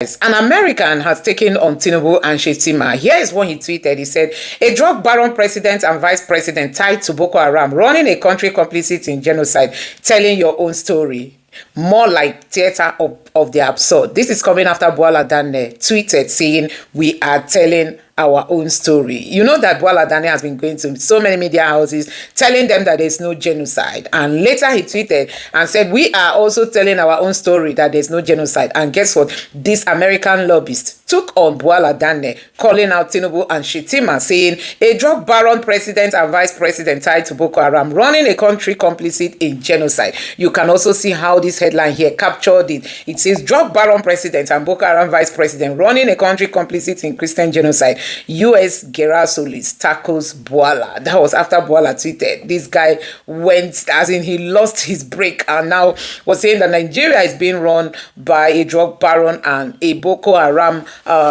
An American has taken on Tinubu and Shetima. Here is what he tweeted. He said, a drug baron president and vice president tied to Boko Haram, running a country complicit in genocide, telling your own story. More like theater of the absurd. This is coming after Wahala tweeted saying, we are telling our own story. You know that Wahala has been going to so many media houses telling them that there's no genocide. And later he tweeted and said, we are also telling our own story that there's no genocide. And guess what? This American lobbyist took on Wahala, calling out Tinubu and Shetima, saying, a drug baron president and vice president tied to Boko Haram, running a country complicit in genocide. You can also see how this headline here captured it. It says, drug baron president and Boko Haram vice president running a country complicit in Christian genocide. U.S. Gerasolis tackles Wahala. That was after Wahala tweeted. This guy went, as in he lost his break and now was saying that Nigeria is being run by a drug baron and a Boko Haram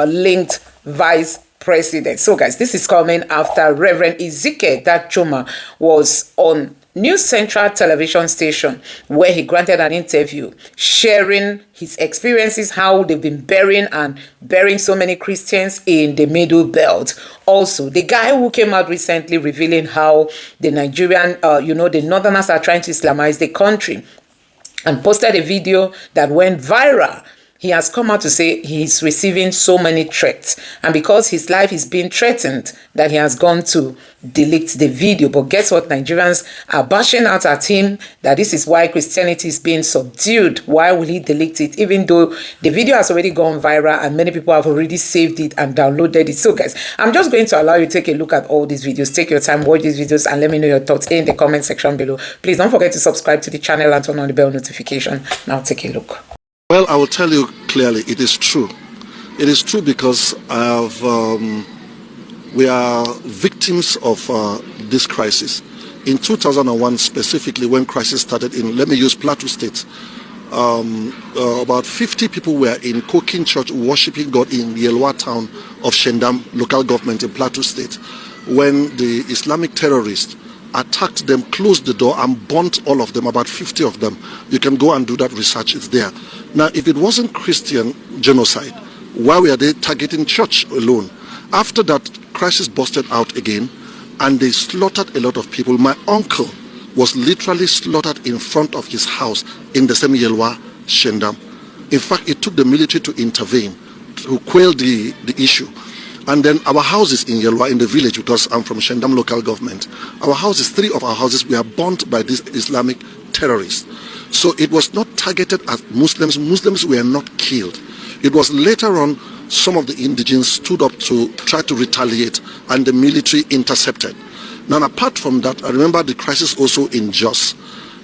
linked vice president. So guys, this is coming after Reverend Ezekiel Dachoma was on News Central television station where he granted an interview sharing his experiences, how they've been burying so many Christians in the Middle Belt. Also, the guy who came out recently revealing how the Nigerian, the Northerners are trying to Islamize the country and posted a video that went viral. He has come out to say he's receiving so many threats. And because his life is being threatened, that he has gone to delete the video. But guess what? Nigerians are bashing out at him that this is why Christianity is being subdued. Why will he delete it? Even though the video has already gone viral and many people have already saved it and downloaded it. So guys, I'm just going to allow you to take a look at all these videos. Take your time, watch these videos and let me know your thoughts in the comment section below. Please don't forget to subscribe to the channel and turn on the bell notification. Now take a look. Well, I will tell you clearly, it is true. It is true because we are victims of this crisis. In 2001, specifically, when crisis started in, let me use Plateau State, about 50 people were in Kokin Church worshiping God in the Yelwa town of Shendam local government in Plateau State, when the Islamic terrorists attacked them, closed the door and burnt all of them, about 50 of them. You can go and do that research, it's there. Now, if it wasn't Christian genocide, why were they targeting church alone? After that, crisis busted out again and they slaughtered a lot of people. My uncle was literally slaughtered in front of his house in the same Yelwa, Shendam. In fact, it took the military to intervene, to quell the issue. And then our houses in Yelwa, in the village, because I'm from Shendam local government, our houses, 3 of our houses were burnt by these Islamic terrorists. So it was not targeted at Muslims. Muslims were not killed. It was later on some of the indigents stood up to try to retaliate and the military intercepted. Now, apart from that, I remember the crisis also in Jos,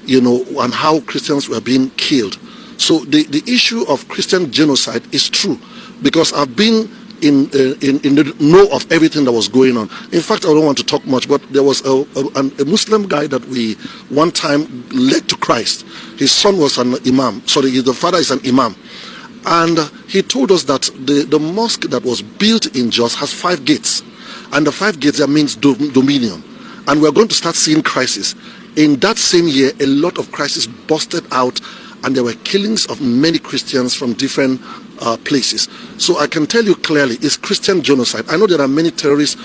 and how Christians were being killed. So the issue of Christian genocide is true because I've been in the know of everything that was going on. In fact, I don't want to talk much, but there was a Muslim guy that we one time led to Christ. His son was an imam. Sorry, the father is an imam. And he told us that the mosque that was built in Jos has 5 gates. And the 5 gates, that means dominion. And we're going to start seeing crisis. In that same year, a lot of crisis busted out and there were killings of many Christians from different places. So I can tell you clearly, it's Christian genocide. I know there are many terrorist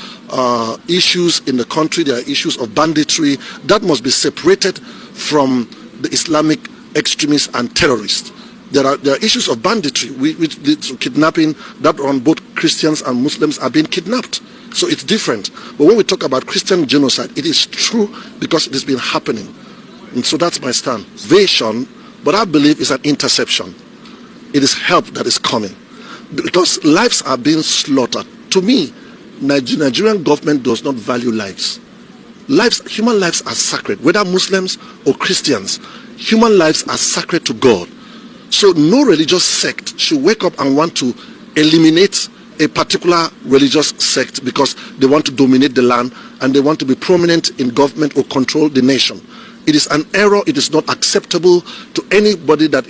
issues in the country. There are issues of banditry. That must be separated from the Islamic extremists and terrorists. There are issues of banditry, which kidnapping, that on both Christians and Muslims are being kidnapped. So it's different. But when we talk about Christian genocide, it is true because it has been happening. And so that's my stand. Invasion, but I believe it's an interception. It is help that is coming. Because lives are being slaughtered. To me, Nigerian government does not value lives. Human lives are sacred, whether Muslims or Christians. Human lives are sacred to God. So no religious sect should wake up and want to eliminate a particular religious sect because they want to dominate the land and they want to be prominent in government or control the nation. It is an error. It is not acceptable to anybody that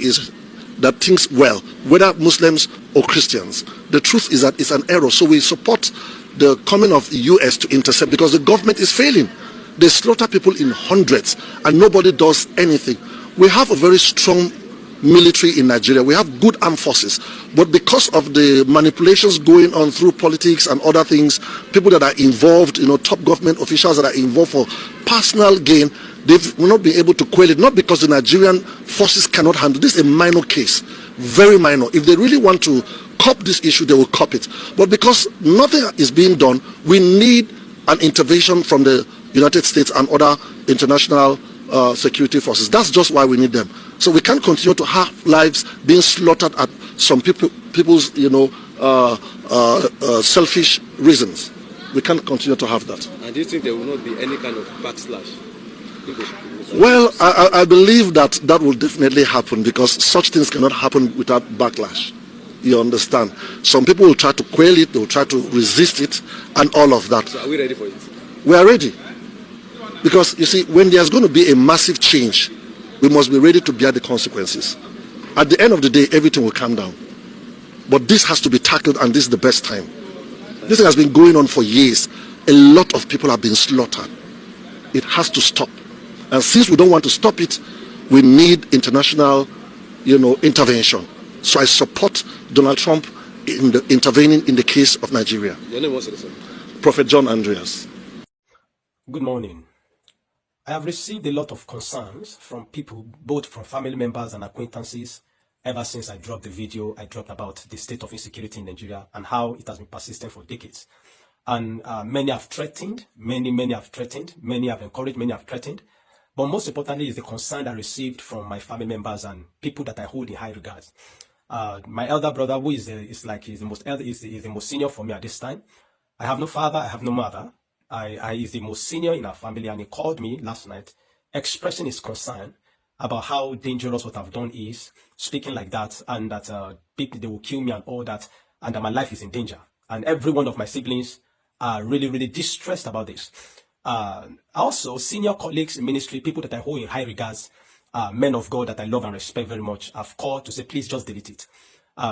thinks well, whether Muslims or Christians. The truth is that it's an error. So we support the coming of the US to intercept because the government is failing. They slaughter people in hundreds and nobody does anything. We have a very strong military in Nigeria. We have good armed forces. But because of the manipulations going on through politics and other things, people that are involved, top government officials that are involved for personal gain, they've not been able to quell it. Not because the Nigerian forces cannot handle. This is a minor case, very minor. If they really want to cop this issue, they will cop it. But because nothing is being done, we need an intervention from the United States and other international security forces. That's just why we need them. So we can't continue to have lives being slaughtered at some people's selfish reasons. We can't continue to have that. And do you think there will not be any kind of backslash? Well, I believe that will definitely happen, because such things cannot happen without backlash. You understand? Some people will try to quell it, they will try to resist it, and all of that. So are we ready for it? We are ready. Because, you see, when there's going to be a massive change, we must be ready to bear the consequences. At the end of the day, everything will calm down. But this has to be tackled, and this is the best time. This thing has been going on for years. A lot of people have been slaughtered. It has to stop. And since we don't want to stop it, we need international, intervention. So I support Donald Trump in intervening in the case of Nigeria. Your name was it, sir? Prophet John Andreas. Good morning. I have received a lot of concerns from people, both from family members and acquaintances, ever since I dropped the video I dropped about the state of insecurity in Nigeria and how it has been persistent for decades. And many have threatened, many have threatened, many have encouraged, many have threatened. But most importantly is the concern I received from my family members and people that I hold in high regards. My elder brother, who is the most senior for me at this time. I have no father, I have no mother. He is the most senior in our family, and he called me last night expressing his concern about how dangerous what I've done is, speaking like that, and that people, they will kill me and all that, and that my life is in danger. And every one of my siblings are really distressed about this. Also, senior colleagues in ministry, people that I hold in high regards, men of God that I love and respect very much, have called to say, please just delete it.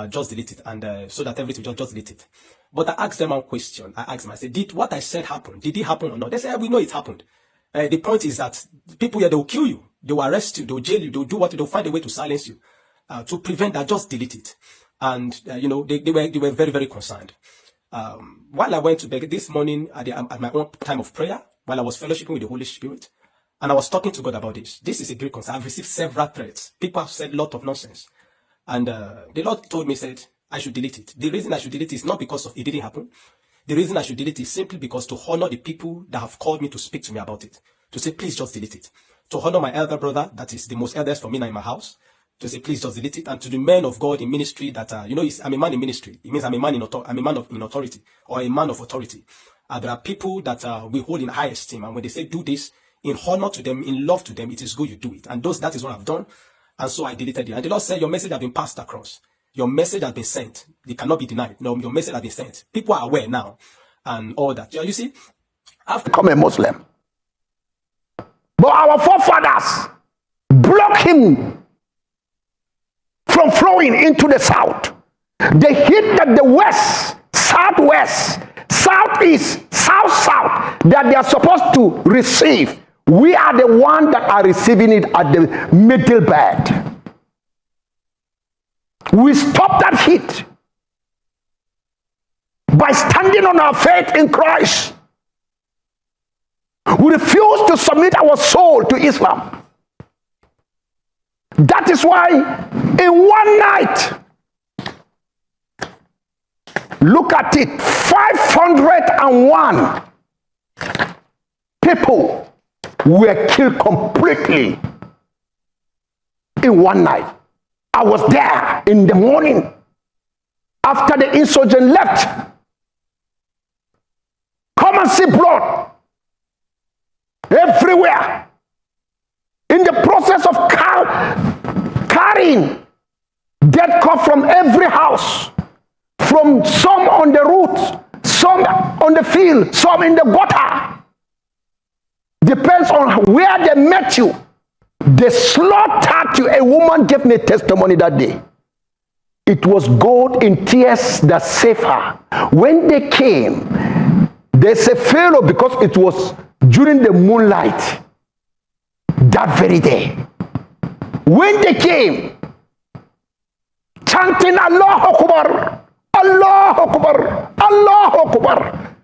Just delete it, and so that everything, just delete it. But I asked them one question. I asked them, I said, did what I said happen? Did it happen or not? They said, we know it happened. The point is that people here, they will kill you. They will arrest you. They will jail you. They will do what? They'll find a way to silence you. To prevent that, just delete it. And, they were very concerned. While I went to bed this morning at my own time of prayer, while I was fellowshipping with the Holy Spirit, and I was talking to God about this. This is a great concern. I've received several threats. People have said a lot of nonsense. And the Lord told me, said, I should delete it. The reason I should delete it is not because of it didn't happen. The reason I should delete it is simply because to honor the people that have called me to speak to me about it. To say, please just delete it. To honor my elder brother, that is the most eldest for me now in my house. To say, please just delete it. And to the men of God in ministry that, I'm a man in ministry. It means I'm a man in authority, or a man of authority. There are people that we hold in high esteem. And when they say do this, in honor to them, in love to them, it is good you do it. And that is what I've done. And so I deleted it. And the Lord said, your message has been passed across. Your message has been sent. It cannot be denied. No, your message has been sent. People are aware now and all that. You see, I've become a Muslim. But our forefathers blocked him from flowing into the south. They hindered the west, southwest, southeast, south, that they are supposed to receive. We are the ones that are receiving it at the middle bed. We stop that heat by standing on our faith in Christ. We refuse to submit our soul to Islam. That is why in one night, look at it, 501 people were killed completely in one night. I was there in the morning after the insurgent left. Come and see blood everywhere. In the process of carrying dead corpse from every house, from some on the roads, some on the field, some in the gutter. Depends on where they met you. They slaughtered you. A woman gave me a testimony that day. It was God in tears that saved her. When they came, they said, Pharaoh, because it was during the moonlight that very day. When they came, chanting Allah Akbar, Allah Akbar, Allah Akbar,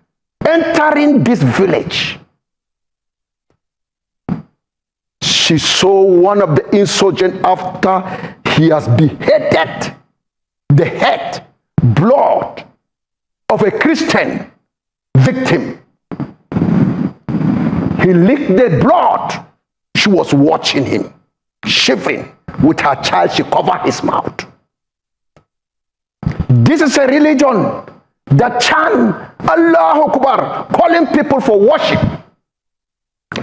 entering this village. She saw one of the insurgents after he has beheaded the head, blood of a Christian victim. He licked the blood. She was watching him, shivering. With her child, she covered his mouth. This is a religion that chant Allah Akbar, calling people for worship.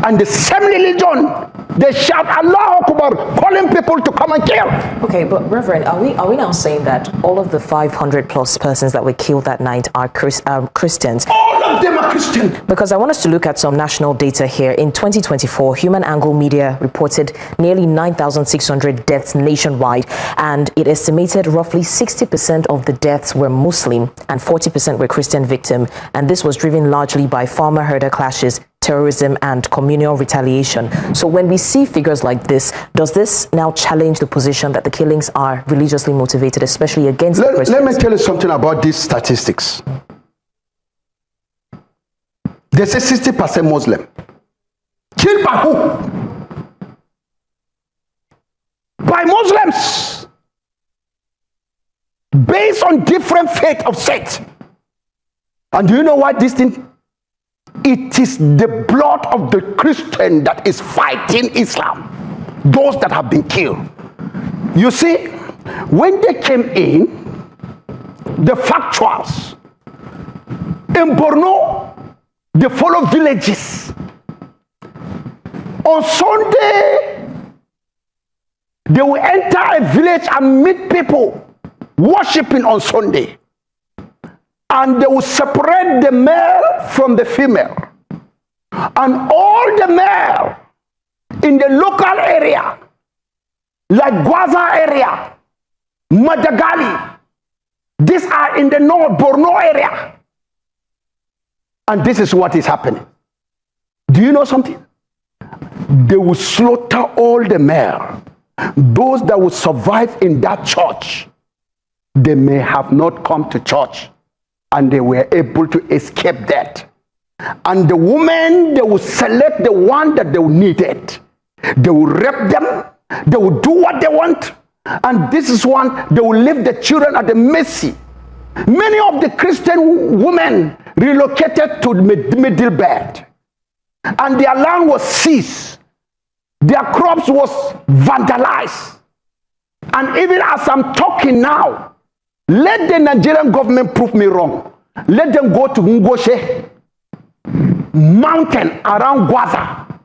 And the same religion, they shout Allah Akbar, calling people to come and kill. Okay, but Reverend, are we now saying that all of the 500 plus persons that were killed that night are Christians? All of them are Christian. Because I want us to look at some national data here. In 2024, Human Angle Media reported nearly 9,600 deaths nationwide, and it estimated roughly 60% of the deaths were Muslim and 40% were Christian victims. And this was driven largely by farmer-herder clashes, terrorism, and communal retaliation. So when we see figures like this, does this now challenge the position that the killings are religiously motivated, especially against the Christians? Let me tell you something about these statistics. They say 60% Muslim. Killed by who? By Muslims. Based on different faith of sects. And do you know what this thing? It is the blood of the Christian that is fighting Islam. Those that have been killed. You see, when they came in, the factuals in Borno, they follow villages. On Sunday, they will enter a village and meet people worshiping on Sunday. And they will separate the male from the female. And all the male in the local area, like Gwaza area, Madagali, these are in the North Borno area. And this is what is happening. Do you know something? They will slaughter all the male. Those that will survive in that church, they may have not come to church. And they were able to escape that. And the women, they will select the one that they needed. They will rape them. They will do what they want. And this is one, they will leave the children at the mercy. Many of the Christian women relocated to the Middle Belt. And their land was seized. Their crops was vandalized. And even as I'm talking now, let the Nigerian government prove me wrong. Let them go to Ngoshe mountain around Gwaza.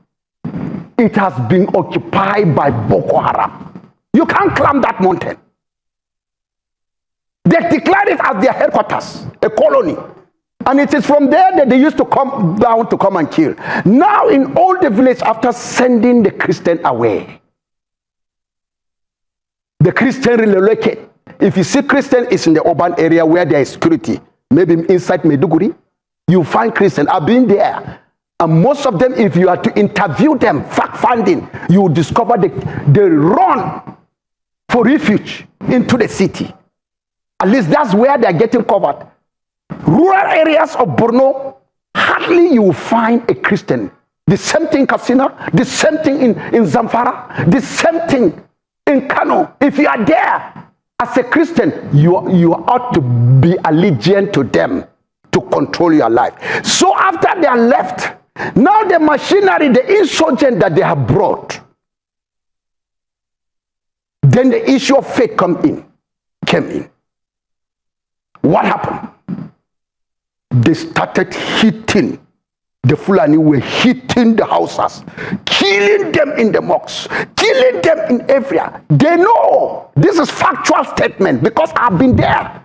It has been occupied by Boko Haram. You can't climb that mountain. They declared it as their headquarters, a colony. And it is from there that they used to come down to come and kill. Now in all the village, after sending the Christian away, the Christian relocate. If you see Christian is in the urban area where there is security, maybe inside Maiduguri, you find Christian. I've been there. And most of them, if you are to interview them, fact-finding, you will discover they run for refuge into the city. At least that's where they're getting covered. Rural areas of Borno, hardly you will find a Christian. The same thing in Katsina, the same thing in Zamfara, the same thing in Kanu. If you are there, as a Christian, you ought to be allegiant to them to control your life. So after they are left, now the machinery, the insurgent that they have brought, then the issue of faith came in. What happened? They started hitting. The Fulani were hitting the houses, killing them in the mosques, killing them in area. They know this is factual statement because I've been there.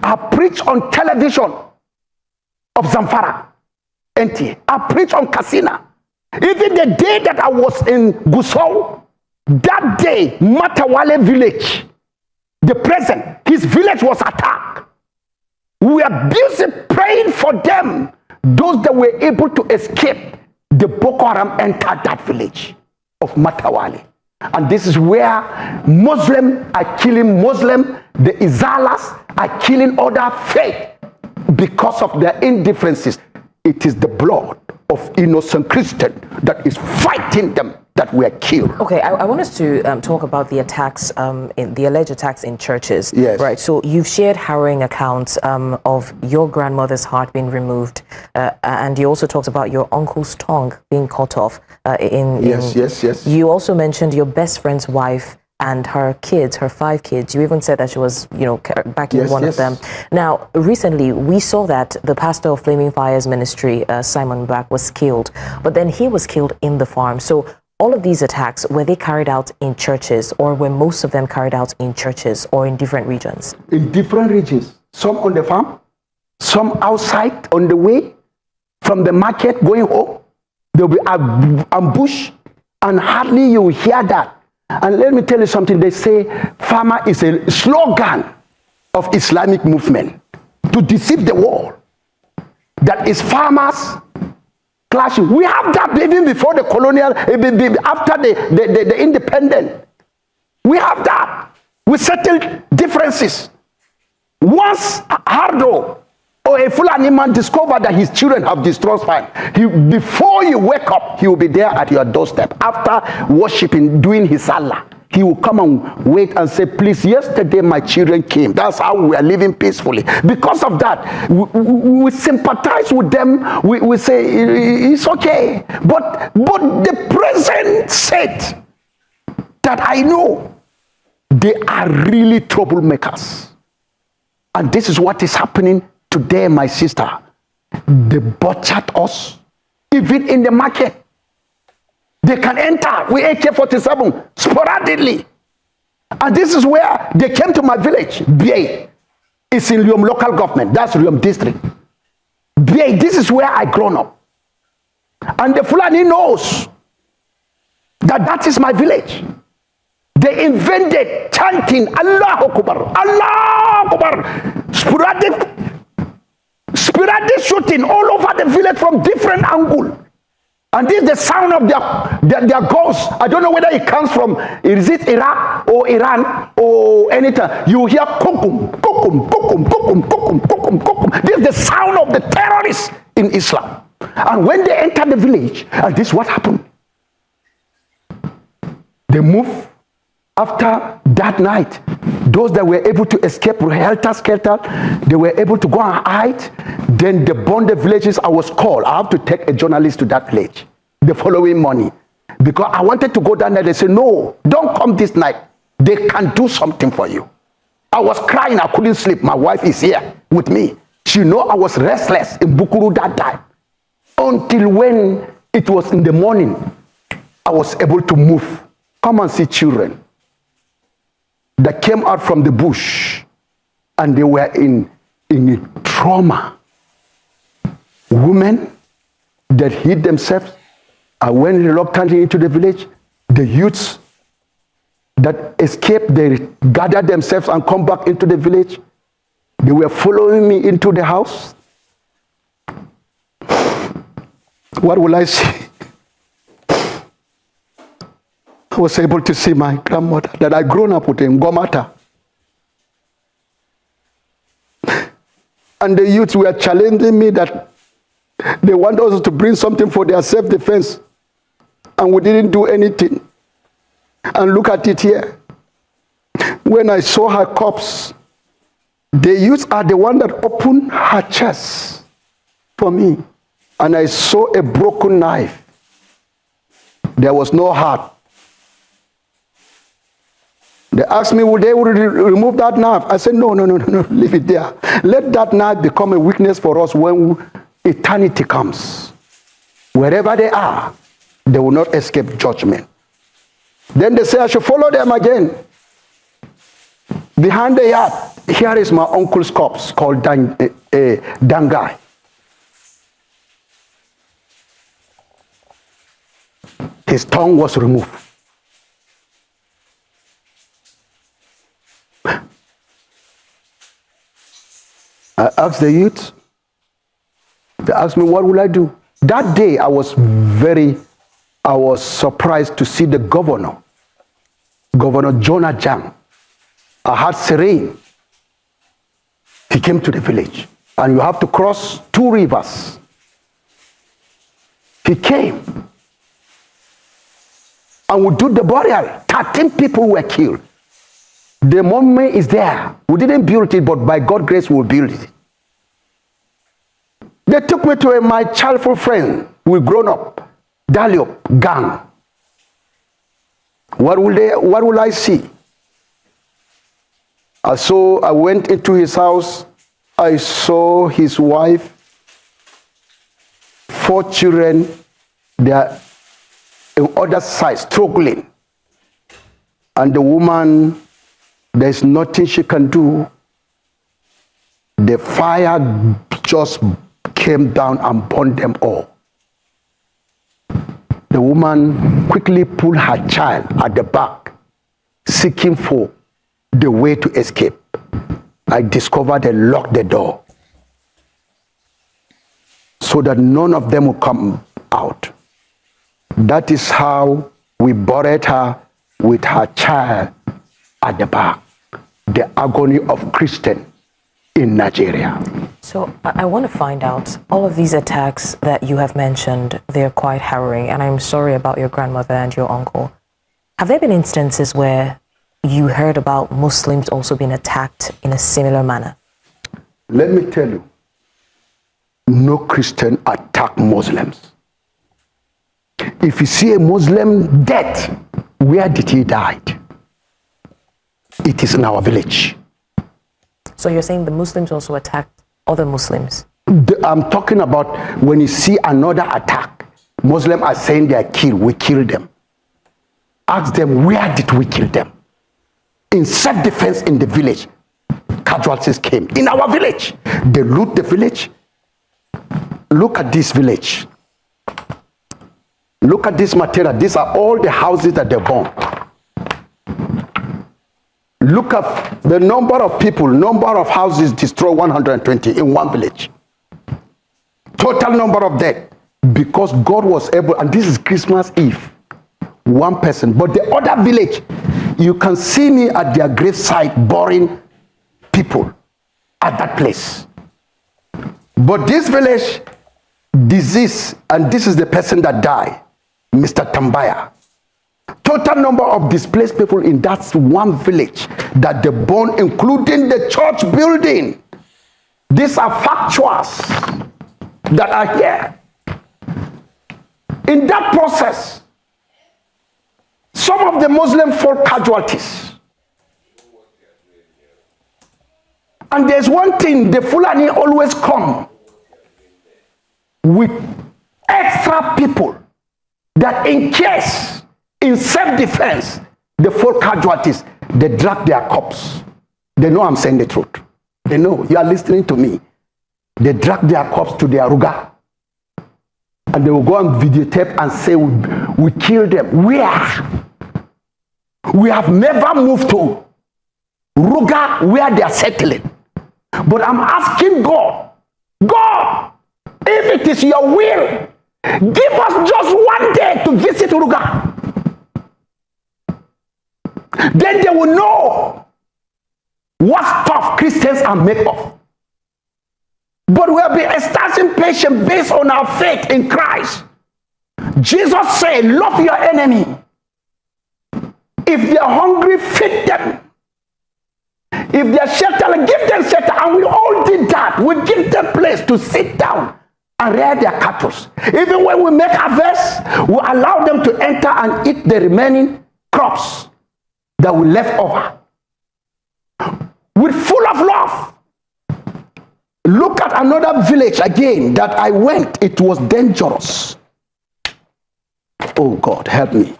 I preach on television of Zamfara, NT. I preach on Katsina. Even the day that I was in Gusau, that day, Matawale village, the president, his village was attacked. We are busy praying for them. Those that were able to escape, the Boko Haram entered that village of Matawale. And this is where Muslims are killing Muslims, the Izalas are killing other faith because of their indifferences. It is the blood of innocent Christians that is fighting them that were killed. Okay, I want us to talk about the attacks, the alleged attacks in churches. Yes. Right, so you've shared harrowing accounts of your grandmother's heart being removed, and you also talked about your uncle's tongue being cut off. Yes. You also mentioned your best friend's wife and her kids, her 5 kids. You even said that she was, backing one of them. Now, recently, we saw that the pastor of Flaming Fire's ministry, Simon Back, was killed. But then he was killed in the farm. So all of these attacks, were they carried out in churches, or were most of them carried out in churches or in different regions? In different regions. Some on the farm, some outside on the way from the market going home. There will be ambush, and hardly you will hear that. And let me tell you something. They say farmer is a slogan of Islamic movement to deceive the world. That is farmers clashing. We have that even before the colonial, after the independent. We have that. We settle differences. Once Hardo or a Fulani man discover that his children have destroyed farm, before you wake up, he will be there at your doorstep. After worshiping, doing his salah, he will come and wait and say, please, yesterday my children came. That's how we are living peacefully. Because of that, we sympathize with them. We say, it's okay. But the present set that I know, they are really troublemakers. And this is what is happening today, my sister. They butchered us, even in the market. They can enter with AK-47 sporadically. And this is where they came to my village, Biay. It's in Riom local government. That's Riom district. Biay, this is where I grown up. And the Fulani knows that that is my village. They invented chanting, Allahu Akbar, Allahu Akbar, sporadic shooting all over the village from different angles. And this is the sound of their ghosts. I don't know whether it comes from, is it Iraq or Iran or anything. You hear kukum, kukum, kukum, kukum, kukum, kukum, kukum. This is the sound of the terrorists in Islam. And when they enter the village, and this is what happened. They move after that night. Those that were able to escape helter-skelter, they were able to go and hide. Then they burned the villages. I was called. I have to take a journalist to that village the following morning. Because I wanted to go down there. They said, no, don't come this night. They can do something for you. I was crying. I couldn't sleep. My wife is here with me. She know I was restless in Bukuru that time. Until when it was in the morning, I was able to move. Come and see children that came out from the bush, and they were in trauma. Women that hid themselves and went reluctantly into the village. The youths that escaped, they gathered themselves and come back into the village. They were following me into the house. What will I see? I was able to see my grandmother that I grown up with in Gomata. And the youths were challenging me that they want us to bring something for their self-defense. And we didn't do anything. And look at it here. When I saw her corpse, the youths are the one that opened her chest for me. And I saw a broken knife. There was no heart. They asked me, would they remove that knife? I said, no, leave it there. Let that knife become a weakness for us when eternity comes. Wherever they are, they will not escape judgment. Then they say, I should follow them again. Behind the yard, here is my uncle's corpse called Dangai. His tongue was removed. I asked the youth, they asked me, what will I do? That day, I was surprised to see the governor Governor Jonah Jang, Ahad Serene. He came to the village, and you have to cross 2 rivers. He came, and we did the burial. 13 people were killed. The monument is there. We didn't build it, but by God's grace, we'll build it. They took me to my childhood friend. We grown up, Daliop gang. What will I see? I went into his house. I saw his wife, 4 children. They are on other side struggling, and the woman, there's nothing she can do. The fire just came down and burned them all. The woman quickly pulled her child at the back, seeking for the way to escape. I discovered they locked the door so that none of them would come out. That is how we buried her with her child at the back. The agony of Christian in Nigeria. So I want to find out, all of these attacks that you have mentioned, they're quite harrowing, and I'm sorry about your grandmother and your uncle. Have there been instances where you heard about Muslims also being attacked in a similar manner? Let me tell you, no Christian attack Muslims. If you see a Muslim dead, where did he die? It is in our village. So you're saying the Muslims also attacked other Muslims? I'm talking about when you see another attack, Muslims are saying they are killed, we killed them. Ask them, where did we kill them? In self-defense in the village, casualties came. In our village, they loot the village. Look at this village. Look at this material. These are all the houses that they burned. Look at the number of people, number of houses destroyed, 120 in one village. Total number of dead. Because God was able, and this is Christmas Eve, 1 person. But the other village, you can see me at their gravesite burying people at that place. But this village, disease, and this is the person that died, Mr. Tambaya. Total number of displaced people in that one village that they burned, including the church building. These are factuals that are here. In that process, some of the Muslim fall casualties. And there's one thing, the Fulani always come with extra people that in case, in self-defense, the fall casualties, they drag their corpse. They know I'm saying the truth. They know, you are listening to me. They drag their corpse to their ruga. And they will go and videotape and say, we killed them. Where? We have never moved to ruga where they are settling. But I'm asking God, God, if it is your will, give us just 1 day to visit ruga. Then they will know what stuff Christians are made of. But we have been exercising patience based on our faith in Christ. Jesus said, love your enemy. If they are hungry, feed them. If they are shelter, give them shelter. And we all did that. We give them place to sit down and rear their cattle. Even when we make harvest, we allow them to enter and eat the remaining crops that we left over. With full of love. Look at another village again that I went. It was dangerous. Oh God, help me.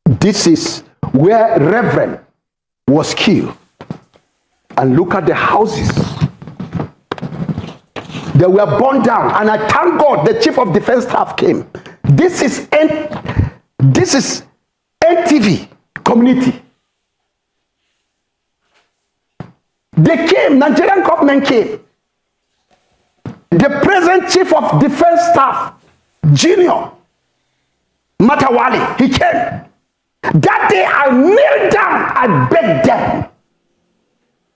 This is where Reverend was killed. And look at the houses. They were burned down. And I thank God the chief of defense staff came. This is NTV community. They came, Nigerian government came. The present chief of defense staff, Junior Matawali, he came. That day I knelt down, I begged them.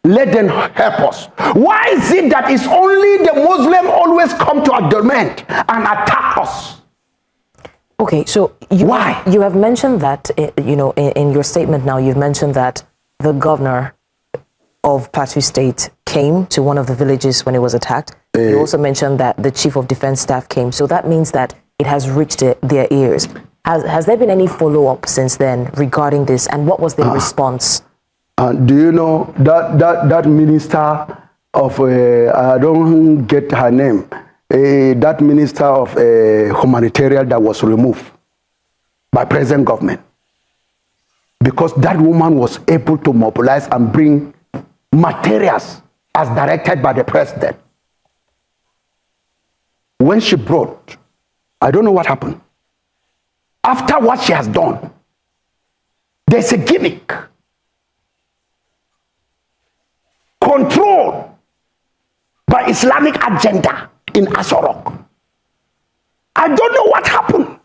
Let them help us. Why is it that it's only the Muslim always come to our domain and attack us? Okay, so why? You have mentioned that, in your statement now, you've mentioned that the governor of Plateau State came to one of the villages when it was attacked. You also mentioned that the chief of defense staff came. So that means that it has reached their ears. Has there been any follow-up since then regarding this? And what was the response? Do you know that minister of, I don't get her name, that minister of humanitarian that was removed by present government? Because that woman was able to mobilize and bring materials as directed by the president. When she brought, I don't know what happened. After what she has done, there's a gimmick. Controlled by Islamic agenda in Asorok. I don't know what happened.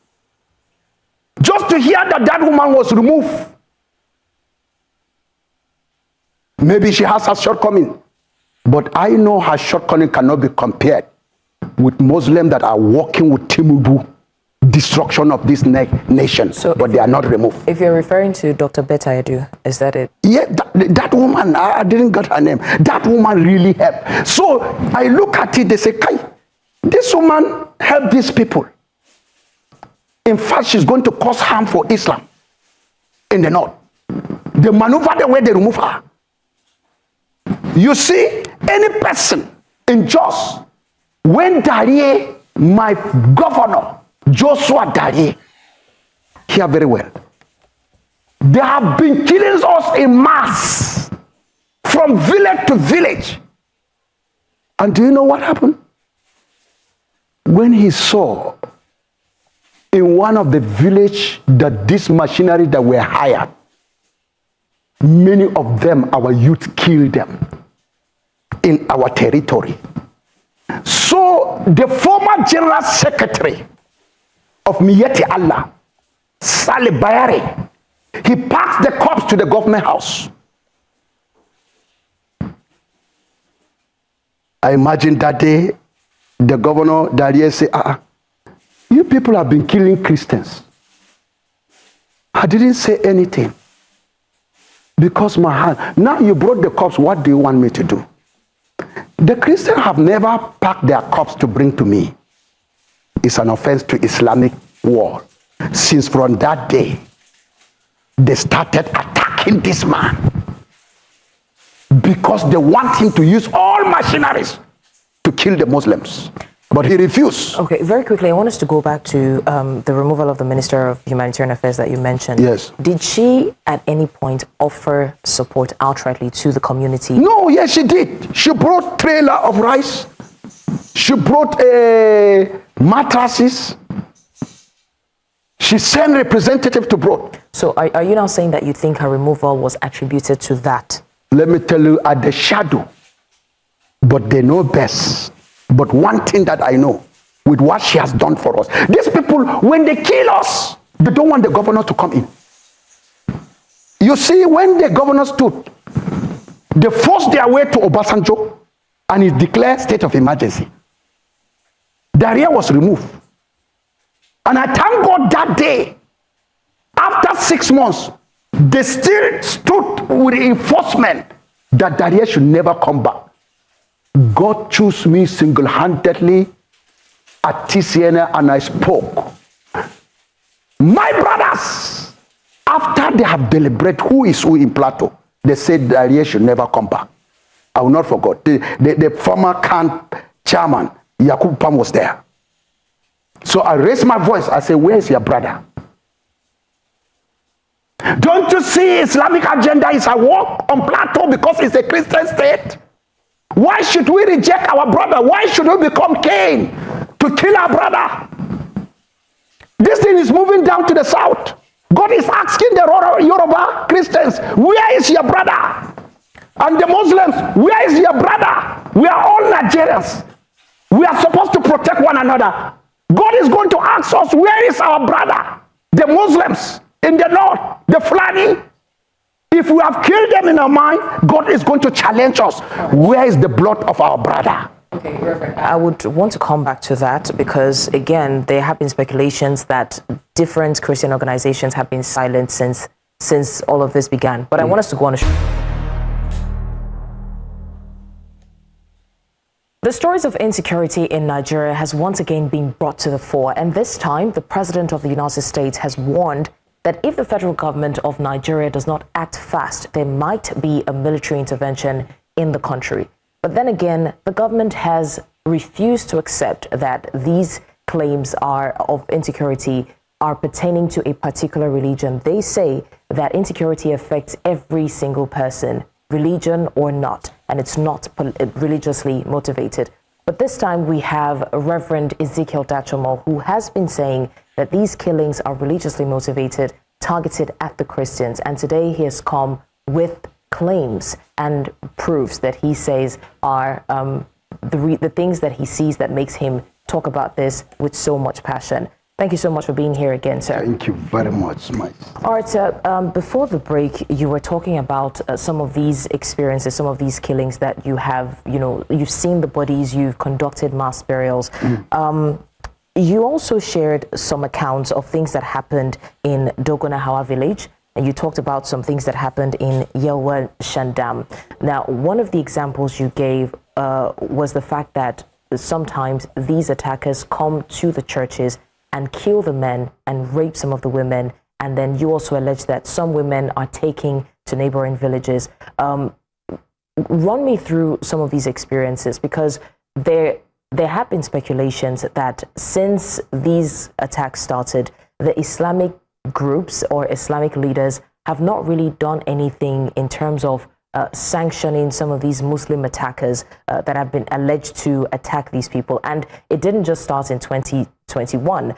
Just to hear that woman was removed. Maybe she has a shortcoming. But I know her shortcoming cannot be compared with Muslims that are working with Tinubu destruction of this nation, so but they are not removed. If you're referring to Dr. Betaidu, is that it? Yeah, that woman, I didn't get her name. That woman really helped. So I look at it, they say, Kai, this woman helped these people. In fact, she's going to cause harm for Islam in the north. They maneuver the way they remove her. You see, any person in Jos, when Darie, my governor, Joshua Darie, hear very well. They have been killing us in mass from village to village. And do you know what happened? When he saw in one of the village that this machinery that were hired, many of them, our youth killed them in our territory. So the former general secretary of Miyeti Allah, Saleh Bayari, he passed the corpse to the government house. I imagine that day, the governor Darie said, you people have been killing Christians. I didn't say anything. Because my hand, now you brought the corpse, what do you want me to do? The Christians have never packed their corpse to bring to me. It's an offense to Islamic war. Since from that day, they started attacking this man. Because they want him to use all machineries to kill the Muslims. But he refused. Okay, very quickly, I want us to go back to the removal of the Minister of Humanitarian Affairs that you mentioned. Yes. Did she at any point offer support outrightly to the community? No, yes, she did. She brought trailer of rice. She brought mattresses. She sent representative to Broad. So are you now saying that you think her removal was attributed to that? Let me tell you, at the shadow, but they know best. But one thing that I know, with what she has done for us, these people, when they kill us, they don't want the governor to come in. You see, when the governor stood, they forced their way to Obasanjo, and he declared state of emergency. Daria was removed. And I thank God that day, after 6 months, they still stood with the enforcement that Daria should never come back. God chose me single-handedly at TCN, and I spoke. My brothers, after they have deliberated who is who in Plateau, they said Daria should never come back. I will not forget. The former camp chairman, Yakub Pam, was there. So I raised my voice. I said, where is your brother? Don't you see Islamic agenda is at work on Plateau because it's a Christian state? Why should we reject our brother? Why should we become Cain to kill our brother? This thing is moving down to the south. God is asking the Yoruba Christians, where is your brother? And the Muslims, where is your brother? We are all Nigerians. We are supposed to protect one another. God is going to ask us, where is our brother? The Muslims, in the north, the Fulani. If we have killed them in our mind, God is going to challenge us. Where is the blood of our brother? Okay, Reverend, I would want to come back to that because, again, there have been speculations that different Christian organizations have been silent since all of this began. But I want us to go on The stories of insecurity in Nigeria has once again been brought to the fore, and this time the President of the United States has warned that if the federal government of Nigeria does not act fast, there might be a military intervention in the country. But then again, the government has refused to accept that these claims of insecurity are pertaining to a particular religion. They say that insecurity affects every single person, religion or not, and it's not religiously motivated. But this time we have Reverend Ezekiel Dachomo, who has been saying that these killings are religiously motivated, targeted at the Christians. And today he has come with claims and proofs that he says are the things that he sees that makes him talk about this with so much passion. Thank you so much for being here again, sir. Thank you very much, Mike. All right, sir. Before the break, you were talking about some of these experiences, some of these killings that you have, you've seen the bodies, you've conducted mass burials. You also shared some accounts of things that happened in Dogonahawa village, and you talked about some things that happened in Yelwa Shandam. Now, one of the examples you gave was the fact that sometimes these attackers come to the churches and kill the men and rape some of the women. And then you also allege that some women are taken to neighboring villages. Run me through some of these experiences, because there have been speculations that since these attacks started, the Islamic groups or Islamic leaders have not really done anything in terms of sanctioning some of these Muslim attackers that have been alleged to attack these people. And it didn't just start in 2021.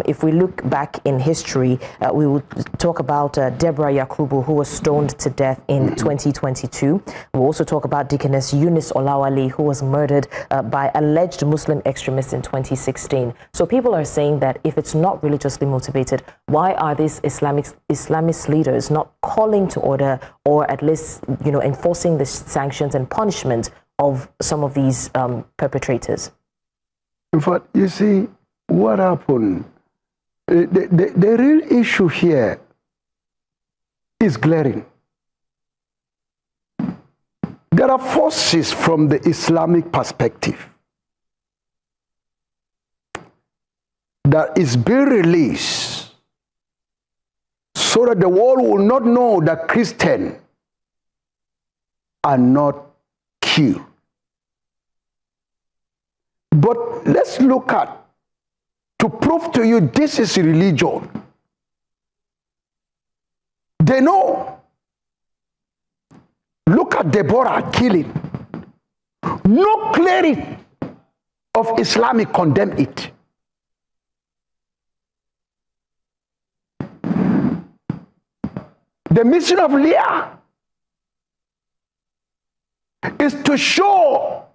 If we look back in history, we will talk about Deborah Yakubu, who was stoned to death in 2022. We'll also talk about Deaconess Eunice Olawale, who was murdered by alleged Muslim extremists in 2016. So people are saying that if it's not religiously motivated, why are these Islamist leaders not calling to order, or at least, enforcing the sanctions and punishment of some of these perpetrators? In fact, you see, what happened? The real issue here is glaring. There are forces from the Islamic perspective that is being released so that the world will not know that Christians are not killed. But let's look at, to prove to you this is religion. They know. Look at Deborah killing. No cleric of Islam condemn it. The mission of Leah is to show